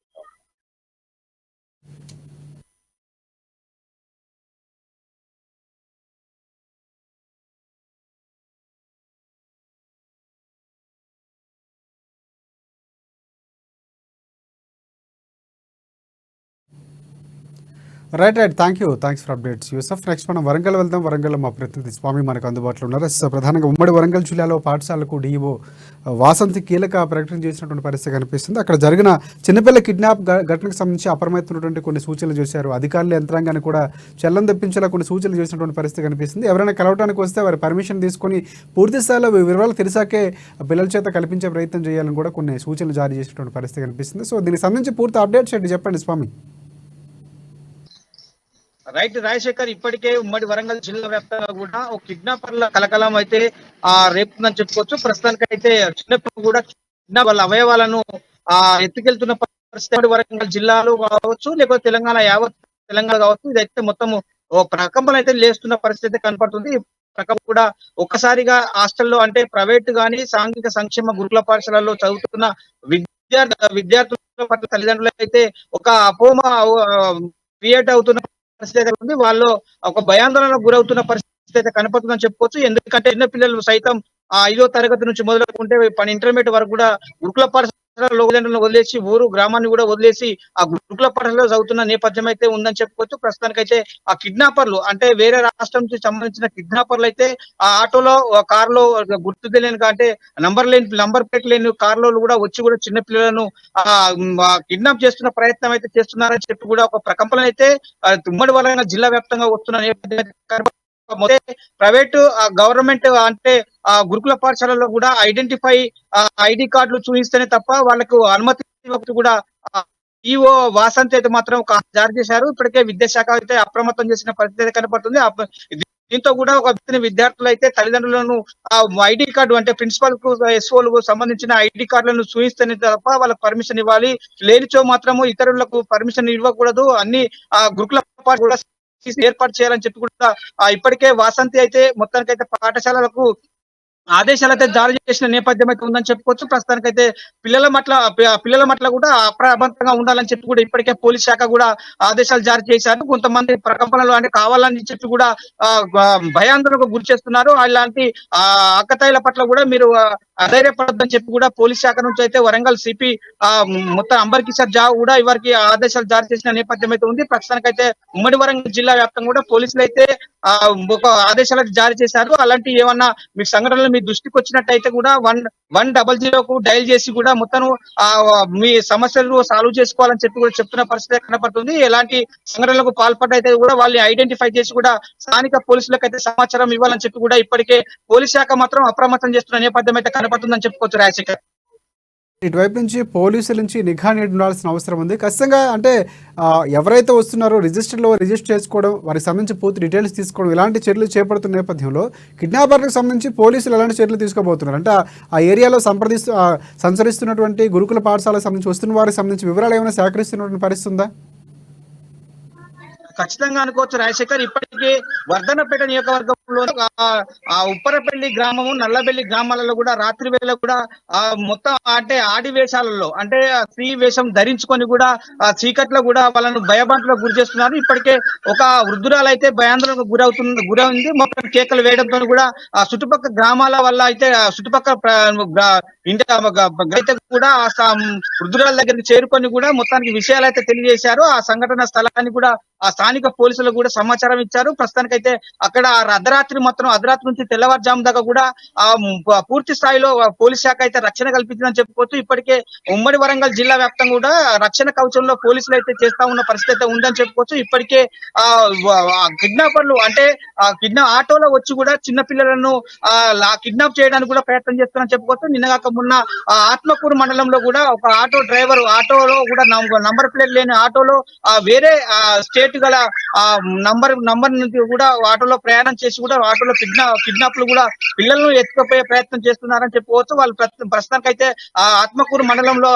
A: Right. Thanks for updates Yusuf. Next మనం వరంగల్ వెళ్దాం. వరంగల్లో మా ప్రతినిధి స్వామి మనకు అందుబాటులో ఉన్నారు. ప్రధానంగా ఉమ్మడి వరంగల్ జిల్లాలో పాఠశాలకు డిఈఓ వాసంతి కీలక ప్రకటన చేసినటువంటి పరిస్థితి కనిపిస్తుంది. అక్కడ జరిగిన చిన్నపిల్ల కిడ్నాప్ ఘటనకు సంబంధించి అప్రమత్తమైనటువంటి కొన్ని సూచనలు చేశారు. అధికారులు యంత్రాంగాన్ని కూడా చెల్లం తెప్పించేలా కొన్ని సూచనలు చేసినటువంటి పరిస్థితి కనిపిస్తుంది. ఎవరైనా కలవడానికి వస్తే వారి పర్మిషన్ తీసుకొని పూర్తి స్థాయిలో వివరాలు తెలిసాకే పిల్లల చేత కల్పించే ప్రయత్నం చేయాలని కూడా కొన్ని సూచనలు జారీ చేసినటువంటి పరిస్థితి కనిపిస్తుంది. సో దీనికి సంబంధించి పూర్తి అప్డేట్స్ ఏంటి చెప్పండి స్వామి.
I: రైట్ రాజశేఖర్, ఇప్పటికే ఉమ్మడి వరంగల్ జిల్లా వ్యాప్తంగా కూడా ఒక కిడ్నాపర్ల కలకలం అయితే రేపుతుందని చెప్పుకోవచ్చు. ప్రస్తుతానికి అయితే చిన్నప్పుడు కూడా కిడ్నాప్ వాళ్ళ అవయవాలను ఎత్తుకెళ్తున్న పరిస్థితి వరంగల్ జిల్లాలో కావచ్చు, లేకపోతే తెలంగాణ కావచ్చు, ఇదైతే మొత్తం ఓ ప్రకంపన అయితే లేస్తున్న పరిస్థితి కనపడుతుంది. ప్రకంపన కూడా ఒక్కసారిగా హాస్టల్లో అంటే ప్రైవేట్ గానీ సాంఘిక సంక్షేమ గురుకుల పాఠశాలలో చదువుతున్న విద్యార్థుల పట్ల తల్లిదండ్రులు అయితే ఒక అపోహ క్రియేట్ అవుతున్న పరిస్థితి అయితే ఉంది. వాళ్ళు ఒక భయాందోళనకు గురవుతున్న పరిస్థితి అయితే కనపడుతుందని చెప్పుకోవచ్చు. ఎందుకంటే చిన్న పిల్లలు సైతం 5వ తరగతి నుంచి మొదలుకుంటే ఇంటర్మీడియట్ వరకు కూడా గురుకుల పాఠశాలలో వదిలేసి గ్రామాన్ని కూడా వదిలేసి ఆ గురుకుల పాఠశాలలో చదువుతున్న నేపథ్యం అయితే ఉందని చెప్పుకోవచ్చు. ప్రస్తుతానికైతే ఆ కిడ్నాపర్లు అంటే వేరే రాష్ట్రం నుంచి సంబంధించిన కిడ్నాపర్లు అయితే ఆ ఆటోలో కారులో గుర్తు తెలియని అంటే నంబర్ ప్లేట్ లేని కారులో కూడా వచ్చి కూడా చిన్న పిల్లలను కిడ్నాప్ చేస్తున్న ప్రయత్నం అయితే చేస్తున్నారని చెప్పి కూడా ఒక ప్రకంపన అయితే ఉమ్మడి వరంగల్ జిల్లా వ్యాప్తంగా వస్తున్న నేపథ్యం. ప్రైవేట్ గవర్నమెంట్ అంటే గురుకుల పాఠశాలలో కూడా ఐడి కార్డులు చూపిస్తేనే తప్ప వాళ్ళకు అనుమతి కూడా ఈఓ వాసంతి అయితే మాత్రం జారీ చేశారు. ఇప్పటికే విద్యాశాఖ అయితే అప్రమత్తం చేసిన పరిస్థితి కనపడుతుంది. దీంతో కూడా ఒక విద్యార్థులు అయితే తల్లిదండ్రులను ఐడి కార్డు అంటే ప్రిన్సిపల్ కు ఎస్ఓలకు సంబంధించిన ఐడి కార్డులను చూపిస్తేనే తప్ప వాళ్ళకి పర్మిషన్ ఇవ్వాలి, లేనిచో మాత్రము ఇతరులకు పర్మిషన్ ఇవ్వకూడదు, అన్ని గురుకుల కూడా ఏర్పాటు చేయాలని చెప్పి కూడా ఇప్పటికే వాసంతి అయితే మొత్తానికైతే పాఠశాలలకు ఆదేశాలు అయితే జారీ చేసిన నేపథ్యం అయితే ఉందని చెప్పుకోవచ్చు. ప్రస్తుతానికైతే పిల్లల పట్ల కూడా అప్రమత్తంగా ఉండాలని చెప్పి కూడా ఇప్పటికే పోలీస్ శాఖ కూడా ఆదేశాలు జారీ చేశారు. కొంతమంది ప్రకంపనలు అంటే కావాలని చెప్పి కూడా భయాందోళనకు గురి చేస్తున్నారు. అలాంటి ఆకతాయిల పట్ల కూడా మీరు అధైర్యపడద్దని చెప్పి కూడా పోలీస్ శాఖ నుంచి అయితే వరంగల్ సిపి మొత్తం అంబర్ కిషోర్ జా కూడా ఇవరికి ఆదేశాలు జారీ చేసిన నేపథ్యం అయితే ఉంది. ప్రస్తుతానికైతే ఉమ్మడి వరంగల్ జిల్లా వ్యాప్తంగా కూడా పోలీసులు అయితే ఒక ఆదేశాలు జారీ చేశారు. అలాంటి ఏమన్నా మీ సంఘటనలు మీ దృష్టికి వచ్చినట్టయితే కూడా 100కు డైల్ చేసి కూడా మొత్తం మీ సమస్యలు సాల్వ్ చేసుకోవాలని చెప్పి కూడా చెప్తున్న పరిస్థితి కనపడుతుంది. ఎలాంటి సంఘటనలకు పాల్పడ్డైతే కూడా వాళ్ళని ఐడెంటిఫై చేసి కూడా స్థానిక పోలీసులకు అయితే సమాచారం ఇవ్వాలని చెప్పి కూడా ఇప్పటికే పోలీస్ శాఖ మాత్రం అప్రమత్తం చేస్తున్న నేపథ్యం అయితే కనపడుతుందని చెప్పుకోవచ్చు రాజశేఖర్.
A: ఇటువైపు నుంచి పోలీసుల నుంచి నిఘా నీడి ఉండాల్సిన అవసరం ఉంది ఖచ్చితంగా. అంటే ఎవరైతే వస్తున్నారో రిజిస్టర్ చేసుకోవడం, వారికి సంబంధించి పూర్తి డీటెయిల్స్ తీసుకోవడం, ఇలాంటి చర్యలు చేపడుతున్న నేపథ్యంలో కిడ్నాపర్లకు సంబంధించి పోలీసులు ఎలాంటి చర్యలు తీసుకోబోతున్నారు? అంటే ఆ ఏరియాలో సంచరిస్తున్నటువంటి గురుకుల పాఠశాలకు సంబంధించి వస్తున్న వారికి సంబంధించి వివరాలు ఏమైనా సేకరిస్తున్నటువంటి పరిస్థితి ఉందా?
I: ఖచ్చితంగా అనుకోవచ్చు రాజశేఖర్. ఇప్పటికే వర్ధనపేట నియోజకవర్గంలో ఉప్పరపల్లి గ్రామము, నల్లబెల్లి గ్రామాలలో కూడా రాత్రి వేళ కూడా మొత్తం అంటే ఆడి వేషాలలో అంటే స్త్రీ వేషం ధరించుకొని కూడా చీకట్లో కూడా వాళ్ళను భయభ్రాంతులకు గురి చేస్తున్నారు. ఇప్పటికే ఒక వృద్ధురాలు అయితే భయాందోళనకు గురైంది. మొత్తం కేకలు వేయడంతో కూడా చుట్టుపక్కల గ్రామాల వల్ల అయితే చుట్టుపక్కల ఇంటి అయితే కూడా వృద్ధురాల దగ్గరికి చేరుకొని కూడా మొత్తానికి విషయాలు అయితే తెలియజేశారు. ఆ సంఘటన స్థలాన్ని కూడా ఆ స్థానిక పోలీసులకు కూడా సమాచారం ఇచ్చారు. ప్రస్తుతానికైతే అక్కడ అర్ధరాత్రి నుంచి తెల్లవారుజాము దాకా కూడా పూర్తి స్థాయిలో పోలీస్ శాఖ అయితే రక్షణ కల్పించిందని చెప్పుకోవచ్చు. ఇప్పటికే ఉమ్మడి వరంగల్ జిల్లా వ్యాప్తంగా కూడా రక్షణ కవచంలో పోలీసులు అయితే చేస్తా ఉన్న పరిస్థితి అయితే ఉందని చెప్పుకోవచ్చు. ఇప్పటికే కిడ్నాపర్లు అంటే ఆటోలో వచ్చి కూడా చిన్న పిల్లలను కిడ్నాప్ చేయడానికి కూడా ప్రయత్నం చేస్తున్నారని చెప్పుకోవచ్చు. నిన్నగాక మొన్న ఆత్మకూరు మండలంలో కూడా ఒక ఆటో డ్రైవర్ ఆటోలో కూడా నంబర్ ప్లేట్ లేని ఆటోలో వేరే స్టేట్ గల నంబర్ నుంచి కూడా ఆటోలో ప్రయాణం చేసి కూడా ఆటోలో కిడ్నాప్లు కూడా పిల్లలను ఎత్తుకుపోయే ప్రయత్నం చేస్తున్నారని చెప్పుకోవచ్చు. వాళ్ళు ప్రస్తుతానికైతే ఆత్మకూరు మండలంలో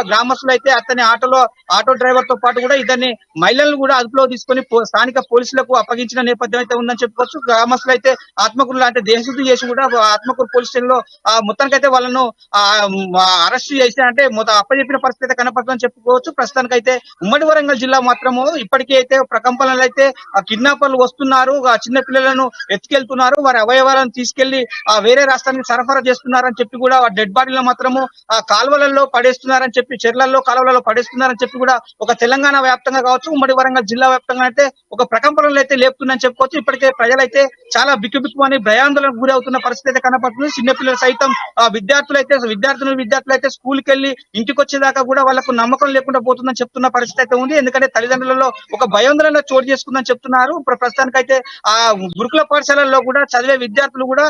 I: గ్రామస్తులు అయితే అతని ఆటో డ్రైవర్ తో పాటు కూడా ఇతన్ని మహిళలను కూడా అదుపులో తీసుకొని స్థానిక పోలీసులకు అప్పగించిన నేపథ్యం అయితే ఉందని చెప్పుకోవచ్చు. గ్రామస్తులు అయితే ఆత్మకూరులో అంటే దేశశుద్ధి చేసి కూడా ఆత్మకూరు పోలీస్ స్టేషన్ లో మొత్తానికైతే వాళ్ళను అరెస్ట్ చేసి అంటే అప్పచెప్పిన పరిస్థితి కనపడుతుందని చెప్పుకోవచ్చు. ప్రస్తుతానికైతే ఉమ్మడి వరంగల్ జిల్లా మాత్రము ఇప్పటికే అయితే ప్రకంపనలు అయితే కిడ్నాపర్లు వస్తున్నారు, చిన్న పిల్లలను ఎత్తుకెళ్తున్నారు, వారి అవయవాలను తీసుకెళ్లి వేరే రాష్ట్రానికి సరఫరా చేస్తున్నారని చెప్పి కూడా డెడ్ బాడీలో మాత్రము కాలువలలో పడేస్తున్నారని చెప్పి చెర్లల్లో కాలువలలో పడేస్తున్నారని చెప్పి కూడా ఒక తెలంగాణ వ్యాప్తంగా కావచ్చు, ఉమ్మడి వరంగల్ జిల్లా వ్యాప్తంగా అయితే ఒక ప్రకంపనలు అయితే లేపుతుందని చెప్పుకోవచ్చు. ఇప్పటికే ప్రజలైతే చాలా బిక్కుబిక్కు అని భయాందోళనకు గురి అవుతున్న పరిస్థితి అయితే కనపడుతుంది. చిన్నపిల్లలు సైతం విద్యార్థులు అయితే స్కూల్కి వెళ్ళి ఇంటికి వచ్చేదాకా కూడా వాళ్ళకు నమ్మకం లేకుండా పోతుందని చెప్తున్న పరిస్థితి అయితే ఉంది. ఎందుకంటే తల్లిదండ్రులలో ఒక భయాందోళన చోటు చేసుకుందని చెప్తున్నారు. ప్రస్తుతానికైతే ఆ గురుకుల పాఠశాలల్లో కూడా చదివే విద్యార్థులు కూడా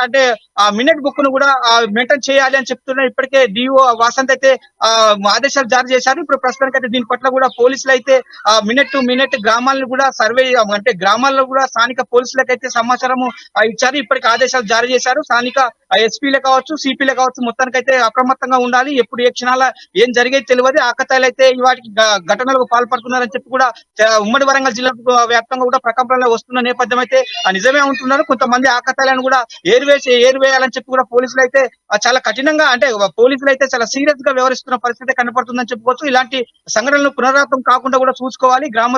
I: అంటే ఆ మినిట్ బుక్ ను కూడా మెయింటైన్ చేయాలి అని చెప్తున్నారు. ఇప్పటికే డిఓ వాసంత్ అయితే ఆదేశాలు జారీ చేశారు. ఇప్పుడు ప్రస్తుతానికైతే దీని పట్ల కూడా పోలీసులు అయితే మినిట్ టు మినిట్ గ్రామాలను కూడా సర్వే అంటే గ్రామాల్లో కూడా స్థానిక పోలీసులకు అయితే సమాచారం ఇచ్చారు. ఇప్పటికి ఆదేశాలు జారీ చేశారు. స్థానిక ఎస్పీలే కావచ్చు, సిపిలే కావచ్చు, మొత్తానికైతే అప్రమత్తంగా ఉండాలి. ఎప్పుడు ఏ క్షణాల ఏం జరిగేది తెలియదు. ఆకతాయిలు అయితే వాటికి ఘటనలకు పాల్పడుతున్నారని చెప్పి కూడా ఉమ్మడి వరంగల్ జిల్లా వ్యాప్తంగా కూడా ప్రకంపనలో వస్తున్న నేపథ్యం అయితే నిజమే ఉంటున్నారు. కొంతమంది ఆకతాయిలను కూడా ఏరివేయాలని చెప్పి కూడా పోలీసులు అయితే చాలా కఠినంగా అంటే పోలీసులు అయితే చాలా సీరియస్ గా వ్యవహరిస్తున్న పరిస్థితి కనపడుతుందని చెప్పుకోవచ్చు. ఇలాంటి సంఘటనలు పునరావృతం కాకుండా కూడా చూసుకోవాలి. గ్రామ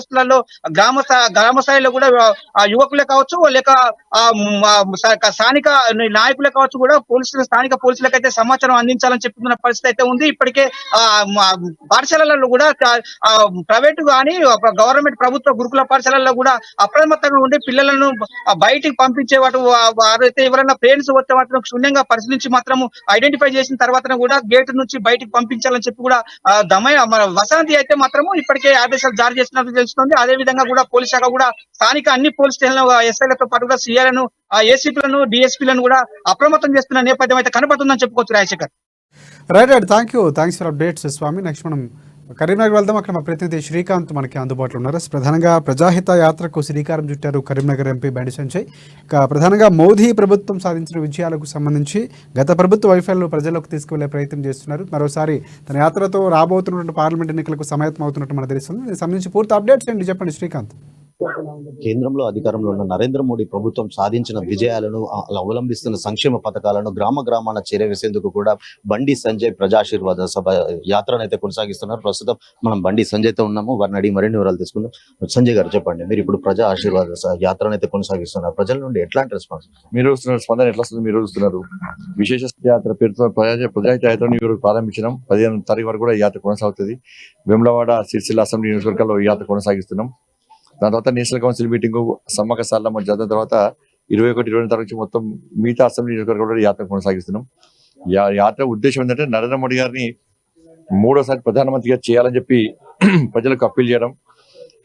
I: స్థాయిలో కూడా యువకులే కావచ్చు, లేక స్థానిక నాయకులే కావచ్చు కూడా స్థానిక పోలీసులకు అయితే సమాచారం అందించాలని చెప్తున్న పరిస్థితి అయితే ఉంది. ఇప్పటికే పాఠశాలలలో కూడా ప్రైవేటు కానీ గవర్నమెంట్ ప్రభుత్వ గురుకుల పాఠశాలల్లో కూడా అప్రమత్తంగా ఉండి పిల్లలను బయటికి పంపించే వారైతే ఎవరైనా పేరెంట్స్ వస్తే మాత్రం శూన్యంగా పరిశీలించి మాత్రం ఐడెంటిఫై చేసిన తర్వాత కూడా గేట్ నుంచి బయటికి పంపించాలని చెప్పి కూడా వసంతి అయితే మాత్రము ఇప్పటికే ఆదేశాలు జారీ చేసినట్టు తెలుస్తుంది. అదే విధంగా కూడా పోలీస్ శాఖ కూడా స్థానిక అన్ని పోలీస్ స్టేషన్ల ఎస్ఐలతో పాటు కూడా సీఐలను, ఏసీపీలను, డిఎస్పీలను కూడా అప్రమత్తం చేస్తున్న నేపథ్యం అయితే కనపడుతుందని చెప్పుకోవచ్చు Rajasekhar.
A: Right, thanks for updates Swamy. Next మనం కరీంనగర్ వెళ్దాం. అక్కడ మా ప్రతినిధి శ్రీకాంత్ మనకి అందుబాటులో ఉన్నారు. ప్రధానంగా ప్రజాహిత యాత్రకు శ్రీకారం చుట్టారు కరీంనగర్ ఎంపీ బండి సంజయ్. ప్రధానంగా మోదీ ప్రభుత్వం సాధించిన విజయాలకు సంబంధించి గత ప్రభుత్వ వైఫల్యాలు ప్రజల్లోకి తీసుకువెళ్లే ప్రయత్నం చేస్తున్నారు. మరోసారి తన యాత్రతో రాబోతున్నటువంటి పార్లమెంట్ ఎన్నికలకు సమాయత్తం అవుతున్నట్టు మనకు తెలుస్తుంది. దీనికి సంబంధించి పూర్తి అప్డేట్స్ ఏంటి చెప్పండి శ్రీకాంత్.
J: కేంద్రంలో అధికారంలో ఉన్న నరేంద్ర మోడీ ప్రభుత్వం సాధించిన విజయాలను అవలంబిస్తున్న సంక్షేమ పథకాలను గ్రామ గ్రామాన చేరవేసేందుకు కూడా బండి సంజయ్ ప్రజాశీర్వాద సభ యాత్రను అయితే కొనసాగిస్తున్నారు. ప్రస్తుతం మనం బండి సంజయ్ తో ఉన్నాము, వారిని అడిగి మరిన్ని వివరాలు తీసుకుందాం. సంజయ్ గారు చెప్పండి, మీరు ఇప్పుడు ప్రజా ఆశీర్వాద యాత్రను అయితే కొనసాగిస్తున్నారు, ప్రజల నుండి ఎట్లాంటి రెస్పాన్స్
K: మీరు చూస్తున్నారు, స్పందన ఎట్లా వస్తుంది మీరు చూస్తున్నారు? విశేష యాత్ర పేరుతో ప్రజాహిత యాత్రను ఈ రోజు ప్రారంభించడం. 15వ తారీఖు వరకు కూడా ఈ యాత్ర కొనసాగుతుంది. వేములవాడ, సిరిసిల్ల అసెంబ్లీ నియోజకవర్గాల్లో ఈ యాత్ర కొనసాగిస్తున్నాం. దాని తర్వాత national council meeting Sammakka Saralamma జాతర తర్వాత 21-22 తారీఖు నుంచి మొత్తం మిగతా అసెంబ్లీ నియోజకవర్గాల్లో యాత్ర కొనసాగిస్తున్నాం. యాత్ర ఉద్దేశం ఏంటంటే నరేంద్ర మోడీ గారిని 3వసారి ప్రధానమంత్రిగా చేయాలని చెప్పి ప్రజలకు అప్పీల్ చేయడం.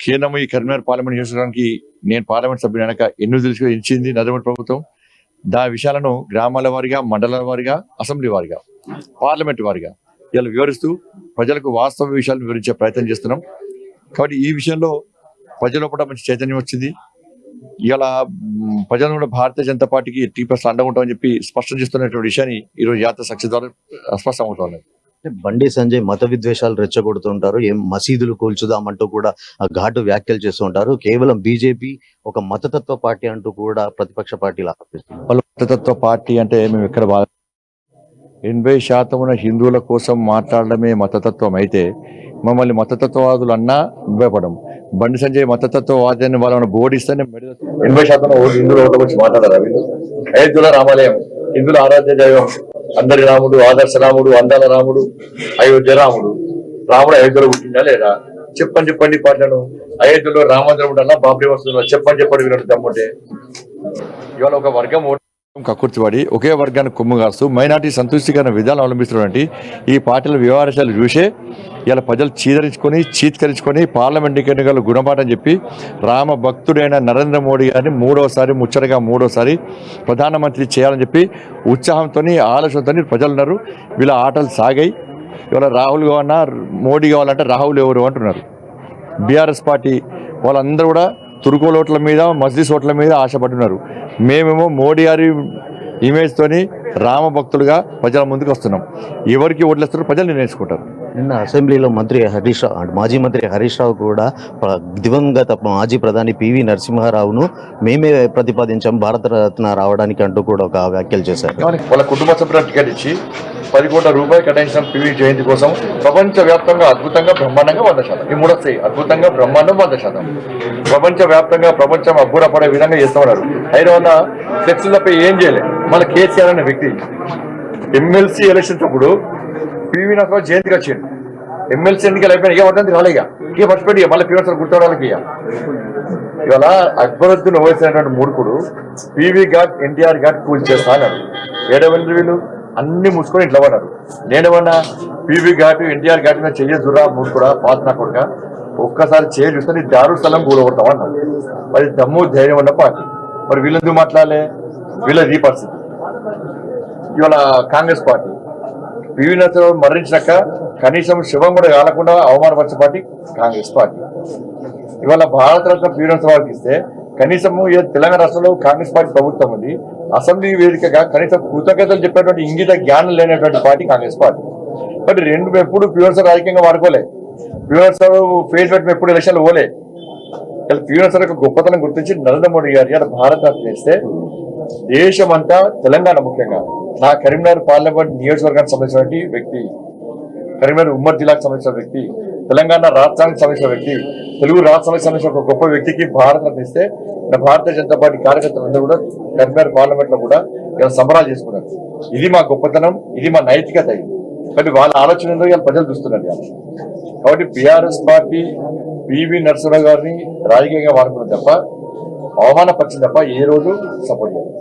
K: కేంద్రం ఈ కరీంనగర్ పార్లమెంట్ నియోజకవర్గానికి నేను పార్లమెంట్ సభ్యుని వెనక ఎన్నో ఇచ్చింది నరేంద్ర మోడీ ప్రభుత్వం. దాని విషయాలను గ్రామాల వారిగా, మండలాల వారిగా, అసెంబ్లీ వారిగా, పార్లమెంట్ వారిగా ఇలా వివరిస్తూ ప్రజలకు వాస్తవ విషయాలను వివరించే ప్రయత్నం చేస్తున్నాం. కాబట్టి ఈ విషయంలో ప్రజల కూడా మంచి చైతన్యం వచ్చింది. ఇలా ప్రజలను కూడా భారతీయ జనతా పార్టీకి 80% అండగా ఉంటామని చెప్పి స్పష్టం చేస్తున్నటువంటి విషయాన్ని ఈరోజు యాత్ర సక్సెస్ ద్వారా స్పష్టం అవుతుంది.
J: బండి సంజయ్ మత విద్వేషాలు రెచ్చగొడుతుంటారు, ఏం మసీదులు కూల్చుదామంటూ కూడా ఘాటు వ్యాఖ్యలు చేస్తూ ఉంటారు. కేవలం బీజేపీ ఒక మతతత్వ పార్టీ అంటూ కూడా ప్రతిపక్ష పార్టీలు ఆరోపిస్తున్నారు.
K: మతతత్వ పార్టీ అంటే మేము ఎక్కడ 80% హిందువుల కోసం మాట్లాడడమే మతతత్వం అయితే మమ్మల్ని మతతత్వవాదులు అన్నా భయపడం. బండి సంజయ్ మతతత్వవాదాన్ని వాళ్ళని బోధిస్తేనే 80% హిందువుల ఓట్ల గురించి మాట్లాడారు. అయోధ్యలో రామాలయం, హిందువుల ఆరాధ్య దైవం, అందరి రాముడు, ఆదర్శ రాముడు, అందాల రాముడు, అయోధ్య రాముడు. రాముడు అయోధ్యలో పుట్టిందా లేదా చెప్పండి పాటలను. అయోధ్యలో రామందిరం ఉండాలా, బాబ్రీ వస్తుందా చెప్పండి వినట్టు దమ్ముంటే. ఇవాళ ఒక వర్గం కక్కుర్తిపడి ఒకే వర్గాన్ని కొమ్ము కాస్తూ మైనార్టీ సంతృష్టికరణ విధానం అవలంబిస్తున్నటువంటి ఈ పార్టీల వ్యవహారాలు చూసే ఇలా ప్రజలు చీత్కరించుకొని పార్లమెంట్ ఎన్నికలు గుణపాఠం చెప్పి రామ భక్తుడైన నరేంద్ర మోడీ గారిని మూడోసారి ప్రధానమంత్రి చేయాలని చెప్పి ఉత్సాహంతో ఆలోచనతో ప్రజలు ఉన్నారు. వీళ్ళ ఆటలు సాగాయి. ఇవాళ రాహుల్ కావాలన్నా మోడీ కావాలంటే రాహుల్ ఎవరు అంటున్నారు. బీఆర్ఎస్ పార్టీ వాళ్ళందరూ కూడా తురుకోల ఓట్ల మీద, మస్జిద్ ఓట్ల మీద ఆశపడుతున్నారు. మేమేమో మోడీ గారి ఇమేజ్తోని రామ భక్తులుగా ప్రజల ముందుకు వస్తున్నాం. ఎవరికి ఓట్లేస్తారో ప్రజలు నిర్ణయించుకుంటారు.
J: నిన్న అసెంబ్లీలో మాజీ మంత్రి హరీష్ రావు కూడా దివంగత మాజీ ప్రధాని పివి నరసింహారావును మేమే ప్రతిపాదించాం భారతరత్న రావడానికి అంటూ కూడా ఒక వ్యాఖ్యలు చేశారు.
K: వాళ్ళ కుటుంబ సభ్యులకు టికెట్ ఇచ్చి 10 కోట్ల రూపాయలు కేటాయించిన పివి జయంతి కోసం ప్రపంచ వ్యాప్తంగా అద్భుతంగా బ్రహ్మాండంగా 100%. ఈ మూడొస్తాయి అద్భుతంగా బ్రహ్మాండం 100%. ప్రపంచ వ్యాప్తంగా ప్రపంచం అబ్బురపడే విధంగా చేస్తున్నారు. హైదరాబాద్ ఫ్లెక్సీలపై ఏం చేయలేదు. మళ్ళీ కేసీఆర్ అనే వ్యక్తి ఎమ్మెల్సీ ఎలక్షన్స్ అప్పుడు పివి నరసింహారావు జయంతికి వచ్చింది. ఎమ్మెల్సీ ఎన్నికలు అయిపోయినా ఇక వద్దంది రాలేగా ఇక మర్చిపెట్టి మళ్ళీ పివి నరసింహారావు గుర్తురాలకి ఇవాళ అక్బరుద్దీన్ ఓవైసీ మూర్ఖుడు పివి ఘాట్, ఎన్టీఆర్ ఘాట్ కూల్ చేస్తా అన్నాడు. ఏడవెళ్ళి వీళ్ళు అన్ని మూసుకొని ఇంట్లో పడ్డారు. నేనేమన్నా పివి ఘాట్, ఎన్టీఆర్ ఘాట్ మీద చెయ్యదురా మూర్ఖుడా పాతనా కొడుక, ఒక్కసారి చేయ చూస్తే నీ దారు స్థలం కూలగొడతాం అన్నాడు. మరి దమ్ము ధైర్యం ఉన్న పార్టీ. మరి వీళ్ళెందుకు మాట్లాడలే? వీళ్ళది ఈ పరిస్థితి. ఇవాళ కాంగ్రెస్ పార్టీ పివి నరసింహారావు మరణించాక కనీసం శివం కూడా కాలకుండా అవమానపరిచే పార్టీ కాంగ్రెస్ పార్టీ. ఇవాళ భారతరత్న పివి నరసింహారావుకి ఇస్తే కనీసము తెలంగాణ రాష్ట్రంలో కాంగ్రెస్ పార్టీ ప్రభుత్వం ఉంది. అసెంబ్లీ వేదికగా కనీసం కృతజ్ఞతలు చెప్పేటువంటి ఇంగిత జ్ఞానం లేనటువంటి పార్టీ కాంగ్రెస్ పార్టీ. బట్ రెండు ఎప్పుడు పివి నరసింహారావు రాజకీయంగా వాడుకోలే. పివి నరసింహారావు ఫేస్ పెట్టి ఎప్పుడు ఎలక్షన్లు పోలే. పివి నరసింహారావు గొప్పతనం గుర్తించి నరేంద్ర మోడీ గారు భారతరత్న ఇస్తే దేశమంతా, తెలంగాణ ముఖ్యంగా నా కరీంనగర్ పార్లమెంట్ నియోజకవర్గానికి సంబంధించినటువంటి వ్యక్తి, కరీంనగర్ ఉమ్మడి జిల్లాకు సంబంధించిన వ్యక్తి, తెలంగాణ రాష్ట్రానికి సంబంధించిన వ్యక్తి, తెలుగు రాష్ట్రానికి సంబంధించిన ఒక గొప్ప వ్యక్తికి భారతరత్న ఇస్తే భారతీయ జనతా పార్టీ కార్యకర్తలందరూ కూడా కరీంనగర్ పార్లమెంట్ లో కూడా ఇలా సంబరాలు చేసుకున్నారు. ఇది మా గొప్పతనం, ఇది మా నైతికత. కానీ వాళ్ళ ఆలోచనలో ఇలా ప్రజలు చూస్తున్నారు. కాబట్టి బీఆర్ఎస్ పార్టీ పివి నరసింహారావు గారిని రాజకీయంగా వాడుకున్నది తప్ప, అవమానపరిచింది తప్ప ఏ రోజు సపోర్ట్ చేయలేదు.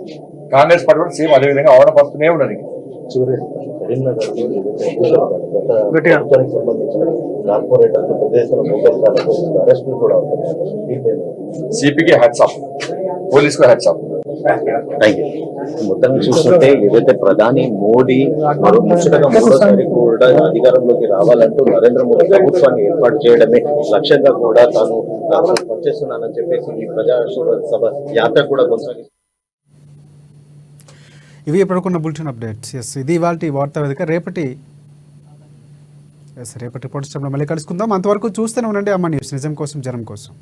K: కాంగ్రెస్ పార్టీ కూడా సేమ్ అదే విధంగా అవమానపరుస్తూనే ఉన్నది. సిపికి హ్యాట్స్ ఆఫ్, పోలీస్ కు హ్యాట్స్ ఆఫ్.
J: మొత్తం చూస్తుంటే ఏదైతే ప్రధాని మోడీ మరో ముచ్చటగా మూడోసారి కూడా అధికారంలోకి రావాలంటూ నరేంద్ర మోడీ ప్రభుత్వాన్ని ఏర్పాటు చేయడమే లక్ష్యంగా కూడా తాను పనిచేస్తున్నానని చెప్పేసి ఈ ప్రజా సభ యాత్ర కూడా కొనసాగిస్తుంది.
A: ఇవి ఎప్పటికున్న బులెటిన్ అప్డేట్స్. ఇది ఇవాళ వార్తా వేదిక. రేపటి రిపోర్ట్స్ మళ్ళీ కలుసుకుందాం. అంతవరకు చూస్తూనే ఉండండి అమ్మ న్యూస్, నిజం కోసం జనం కోసం.